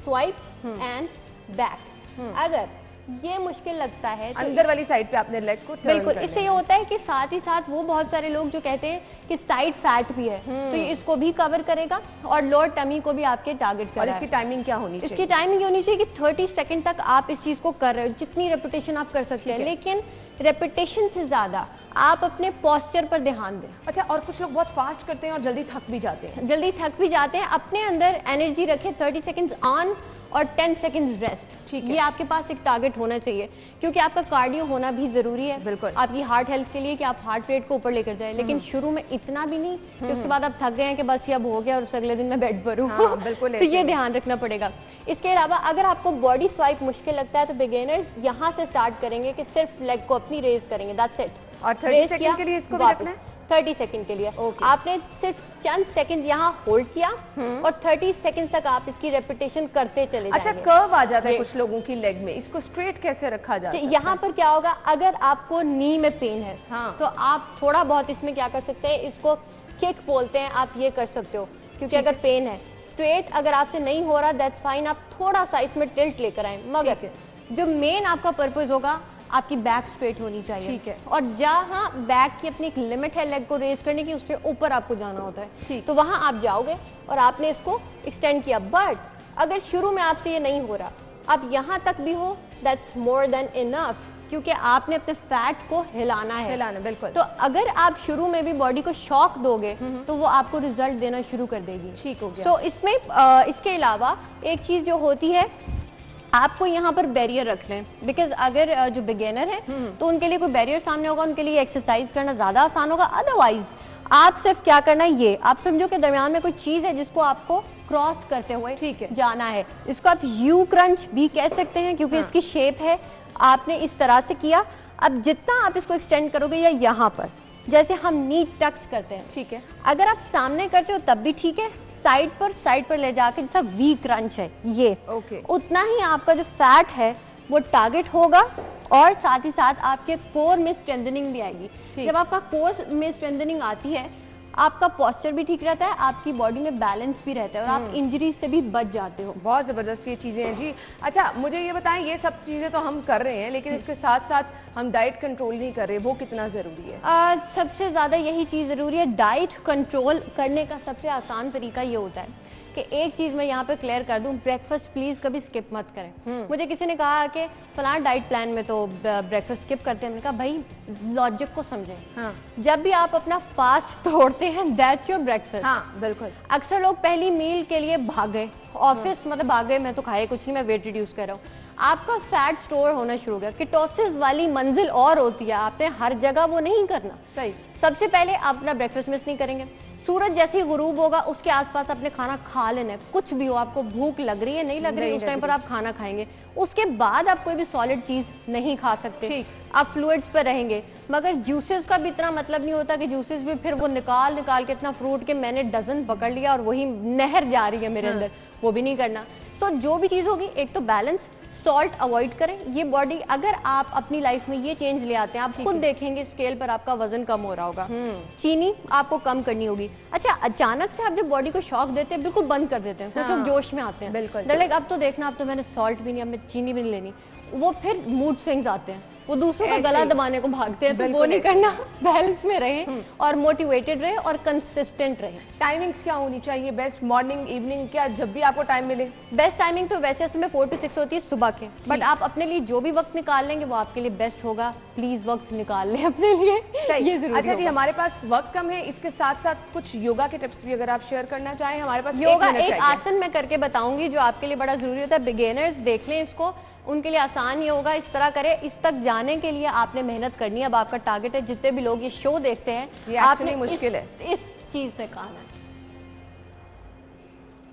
स्वाइप एंड बैक। अगर ये मुश्किल लगता है तो अंदर वाली साइड पे आपने लेग को बिल्कुल, इससे ये होता है कि साथ ही साथ वो बहुत सारे लोग जो कहते हैं कि साइड फैट भी है, तो ये इसको भी कवर करेगा और लोअर टमी को भी आपके टारगेट करेगा। और इसकी टाइमिंग क्या होनी चाहिए? इसकी टाइमिंग ये होनी चाहिए कि 30 सेकंड तक आप इस चीज को कर रहे हो, जितनी रेपिटेशन आप कर सकते हैं, लेकिन रेपिटेशन से ज्यादा आप अपने पोस्चर पर ध्यान दें। अच्छा, और कुछ लोग बहुत फास्ट करते हैं और जल्दी थक भी जाते हैं। अपने अंदर एनर्जी रखें, 30 सेकंड्स ऑन और 10 सेकंड्स रेस्ट। ठीक है, ये आपके पास एक टारगेट होना चाहिए, क्योंकि आपका कार्डियो होना भी जरूरी है। बिल्कुल, आपकी हार्ट हेल्थ के लिए कि आप हार्ट रेट को ऊपर लेकर जाए, लेकिन शुरू में इतना भी नहीं कि उसके बाद आप थक गए हैं कि बस ये अब हो गया और उस अगले दिन मैं बेड पर हूँ। हाँ, बिल्कुल तो ये ध्यान रखना पड़ेगा। इसके अलावा अगर आपको बॉडी स्वाइप मुश्किल लगता है तो बिगिनर्स यहाँ से स्टार्ट करेंगे कि सिर्फ लेग को अपनी रेज करेंगे, दैट्स इट। और 30 सेकंड के लिए इसको भी रखना है? 30 सेकंड के लिए आपने सिर्फ चंद सेकंड्स यहाँ होल्ड किया और 30 सेकंड्स तक आप इसकी रेपिटेशन करते चले जाएंगे। अच्छा, कर्व आ जाता है कुछ लोगों की लेग में, इसको स्ट्रेट कैसे रखा जाता है? यहाँ पर क्या होगा, अगर आपको नी में पेन है तो आप थोड़ा बहुत इसमें क्या कर सकते हैं, इसको किक बोलते हैं, आप ये कर सकते हो, क्योंकि अगर पेन है स्ट्रेट अगर आपसे नहीं हो रहा दैट्स फाइन, आप थोड़ा सा इसमें टिल्ट लेकर आए, मगर जो मेन आपका पर्पस होगा आपकी बैक स्ट्रेट होनी चाहिए। ठीक है। और जहाँ बैक की अपनी एक लिमिट है लेग को रेज करने की, उससे ऊपर आपको जाना होता है, तो वहाँ आप जाओगे और आपने इसको एक्सटेंड किया। बट अगर शुरू में आपसे ये नहीं हो रहा, आप यहाँ तक भी हो, दैट्स मोर देन इनफ, क्योंकि आपने अपने फैट को हिलाना है। बिल्कुल। तो अगर आप शुरू में भी बॉडी को शॉक दोगे तो वो आपको रिजल्ट देना शुरू कर देगी। ठीक हो गया। सो इसमें इसके अलावा एक चीज जो होती है, आपको यहाँ पर बैरियर रख लें, बिकॉज अगर जो बिगिनर है तो उनके लिए कोई बैरियर सामने होगा, उनके लिए एक्सरसाइज करना ज्यादा आसान होगा। अदरवाइज आप सिर्फ क्या करना है, ये आप समझो कि दरमियान में कोई चीज है जिसको आपको क्रॉस करते हुए जाना है। इसको आप यू क्रंच भी कह सकते हैं, क्योंकि इसकी शेप है। आपने इस तरह से किया, अब जितना आप इसको एक्सटेंड करोगे या यहाँ पर जैसे हम नी टक्स करते हैं, ठीक है, अगर आप सामने करते हो तब भी ठीक है, साइड पर ले जाकर जैसा वी क्रंच है ये, उतना ही आपका जो फैट है वो टारगेट होगा, और साथ ही साथ आपके कोर में स्ट्रेंथनिंग भी आएगी। जब आपका कोर में स्ट्रेंथनिंग आती है, आपका पोस्चर भी ठीक रहता है, आपकी बॉडी में बैलेंस भी रहता है, और आप इंजरी से भी बच जाते हो। बहुत ज़बरदस्त ये चीज़ें हैं जी। अच्छा, मुझे ये बताएं, ये सब चीज़ें तो हम कर रहे हैं, लेकिन इसके साथ साथ हम डाइट कंट्रोल नहीं कर रहे, वो कितना ज़रूरी है? सबसे ज़्यादा यही चीज़ ज़रूरी है। डाइट कंट्रोल करने का सबसे आसान तरीका ये होता है कि एक चीज़ मैं यहाँ पे क्लियर कर दूँ, ब्रेकफास्ट प्लीज़ कभी स्किप मत करें। मुझे किसी ने कहा कि फलां डाइट प्लान में तो ब्रेकफास्ट स्किप करते हैं, मैंने कहा भाई लॉजिक को समझें। हाँ। जब भी आप अपना फास्ट तोड़ते हैं दैट्स योर ब्रेकफास्ट। हाँ, बिल्कुल। अक्सर लोग पहली मील के लिए भाग गए ऑफिस, मतलब भाग गए, मैं तो खाए कुछ नहीं, मैं वेट रिड्यूस कर रहा हूँ, आपका फैट स्टोर होना शुरू हो गया। कीटोसिस वाली मंजिल और होती है, आपने हर जगह वो नहीं करना। सही। सबसे पहले आप अपना ब्रेकफास्ट मिस नहीं करेंगे, सूरज जैसे ही गुरूब होगा उसके आसपास आपने खाना खा लेना है, कुछ भी हो, आपको भूख लग रही है नहीं लग रही है, उस टाइम पर आप खाना खाएंगे। उसके बाद आप कोई भी सॉलिड चीज नहीं खा सकते, आप फ्लूइड्स पर रहेंगे। मगर जूसेस का भी इतना मतलब नहीं होता कि जूसेस भी फिर वो निकाल के इतना फ्रूट के मैंने डजन पकड़ लिया और वही नहर जा रही है मेरे अंदर, वो भी नहीं करना। सो जो भी चीज होगी, एक तो बैलेंस, सॉल्ट अवॉइड करें। ये बॉडी, अगर आप अपनी लाइफ में ये चेंज ले आते हैं, आप खुद देखेंगे स्केल पर आपका वजन कम हो रहा होगा। चीनी आपको कम करनी होगी। अच्छा, अचानक से आप जब बॉडी को शॉक देते हैं, बिल्कुल बंद कर देते हैं, कुछ लोग जोश में आते हैं, बिल्कुल लाइक अब तो देखना, अब तो मैंने सॉल्ट भी नहीं, अब मैं चीनी भी नहीं लेनी। वो फिर मूड स्विंग्स आते हैं, वो दूसरों का गला दबाने को भागते हैं, तो वो नहीं करना। बैलेंस में रहे और मोटिवेटेड रहे और कंसिस्टेंट रहे। टाइमिंग्स क्या होनी चाहिए बेस्ट? मॉर्निंग, इवनिंग, क्या जब भी आपको टाइम मिले? बेस्ट टाइमिंग तो वैसे इसमें 4 to 6 होती है सुबह के, बट आप अपने लिए जो भी वक्त निकाल लेंगे वो आपके लिए बेस्ट होगा। प्लीज वक्त निकाल लें अपने लिए, ये जरूरी। अच्छा जी, हमारे पास वक्त कम है, इसके साथ साथ कुछ योगा के टिप्स भी अगर आप शेयर करना चाहें हमारे पास। योगा एक आसन मैं करके बताऊंगी जो आपके लिए बड़ा जरूरी होता है। बिगिनर्स देख लें इसको, उनके लिए आसान ही होगा। इस तरह करें, इस तक जाने के लिए आपने मेहनत करनी है। अब आपका टारगेट है, जितने भी लोग ये शो देखते हैं, ये आपने मुश्किल है इस चीज पे काम है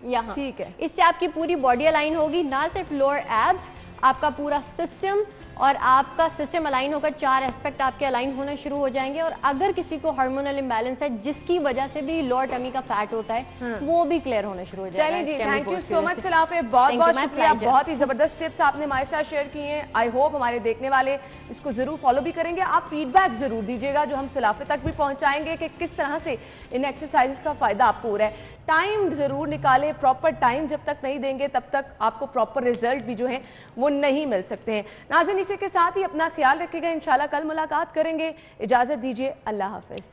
यहाँ, ठीक है। इससे आपकी पूरी बॉडी अलाइन होगी, ना सिर्फ लोअर एब्स, आपका पूरा सिस्टम और आपका सिस्टम अलाइन होकर 4 एस्पेक्ट आपके अलाइन होना शुरू हो जाएंगे। और अगर किसी को हार्मोनल इम्बैलेंस है जिसकी वजह से भी लोअर टमी का फैट होता है, वो भी क्लियर होना शुरू हो जाएगा। चलिए जी, थैंक यू सो मच सलाफे, बहुत बहुत शुक्रिया। बहुत ही जबरदस्त टिप्स आपने हमारे साथ शेयर किए हैं। आई होप हमारे देखने वाले इसको जरूर फॉलो भी करेंगे। आप फीडबैक जरूर दीजिएगा जो हम सलाफे तक भी पहुंचाएंगे कि किस तरह से इन एक्सरसाइजेस का फायदा आपको हो रहा है। टाइम जरूर निकालें, प्रॉपर टाइम जब तक नहीं देंगे तब तक आपको प्रॉपर रिजल्ट भी जो है वो नहीं मिल सकते हैं। नाज़रीन, इसी के साथ ही अपना ख्याल रखिएगा। इंशाल्लाह कल मुलाकात करेंगे। इजाजत दीजिए, अल्लाह हाफिज।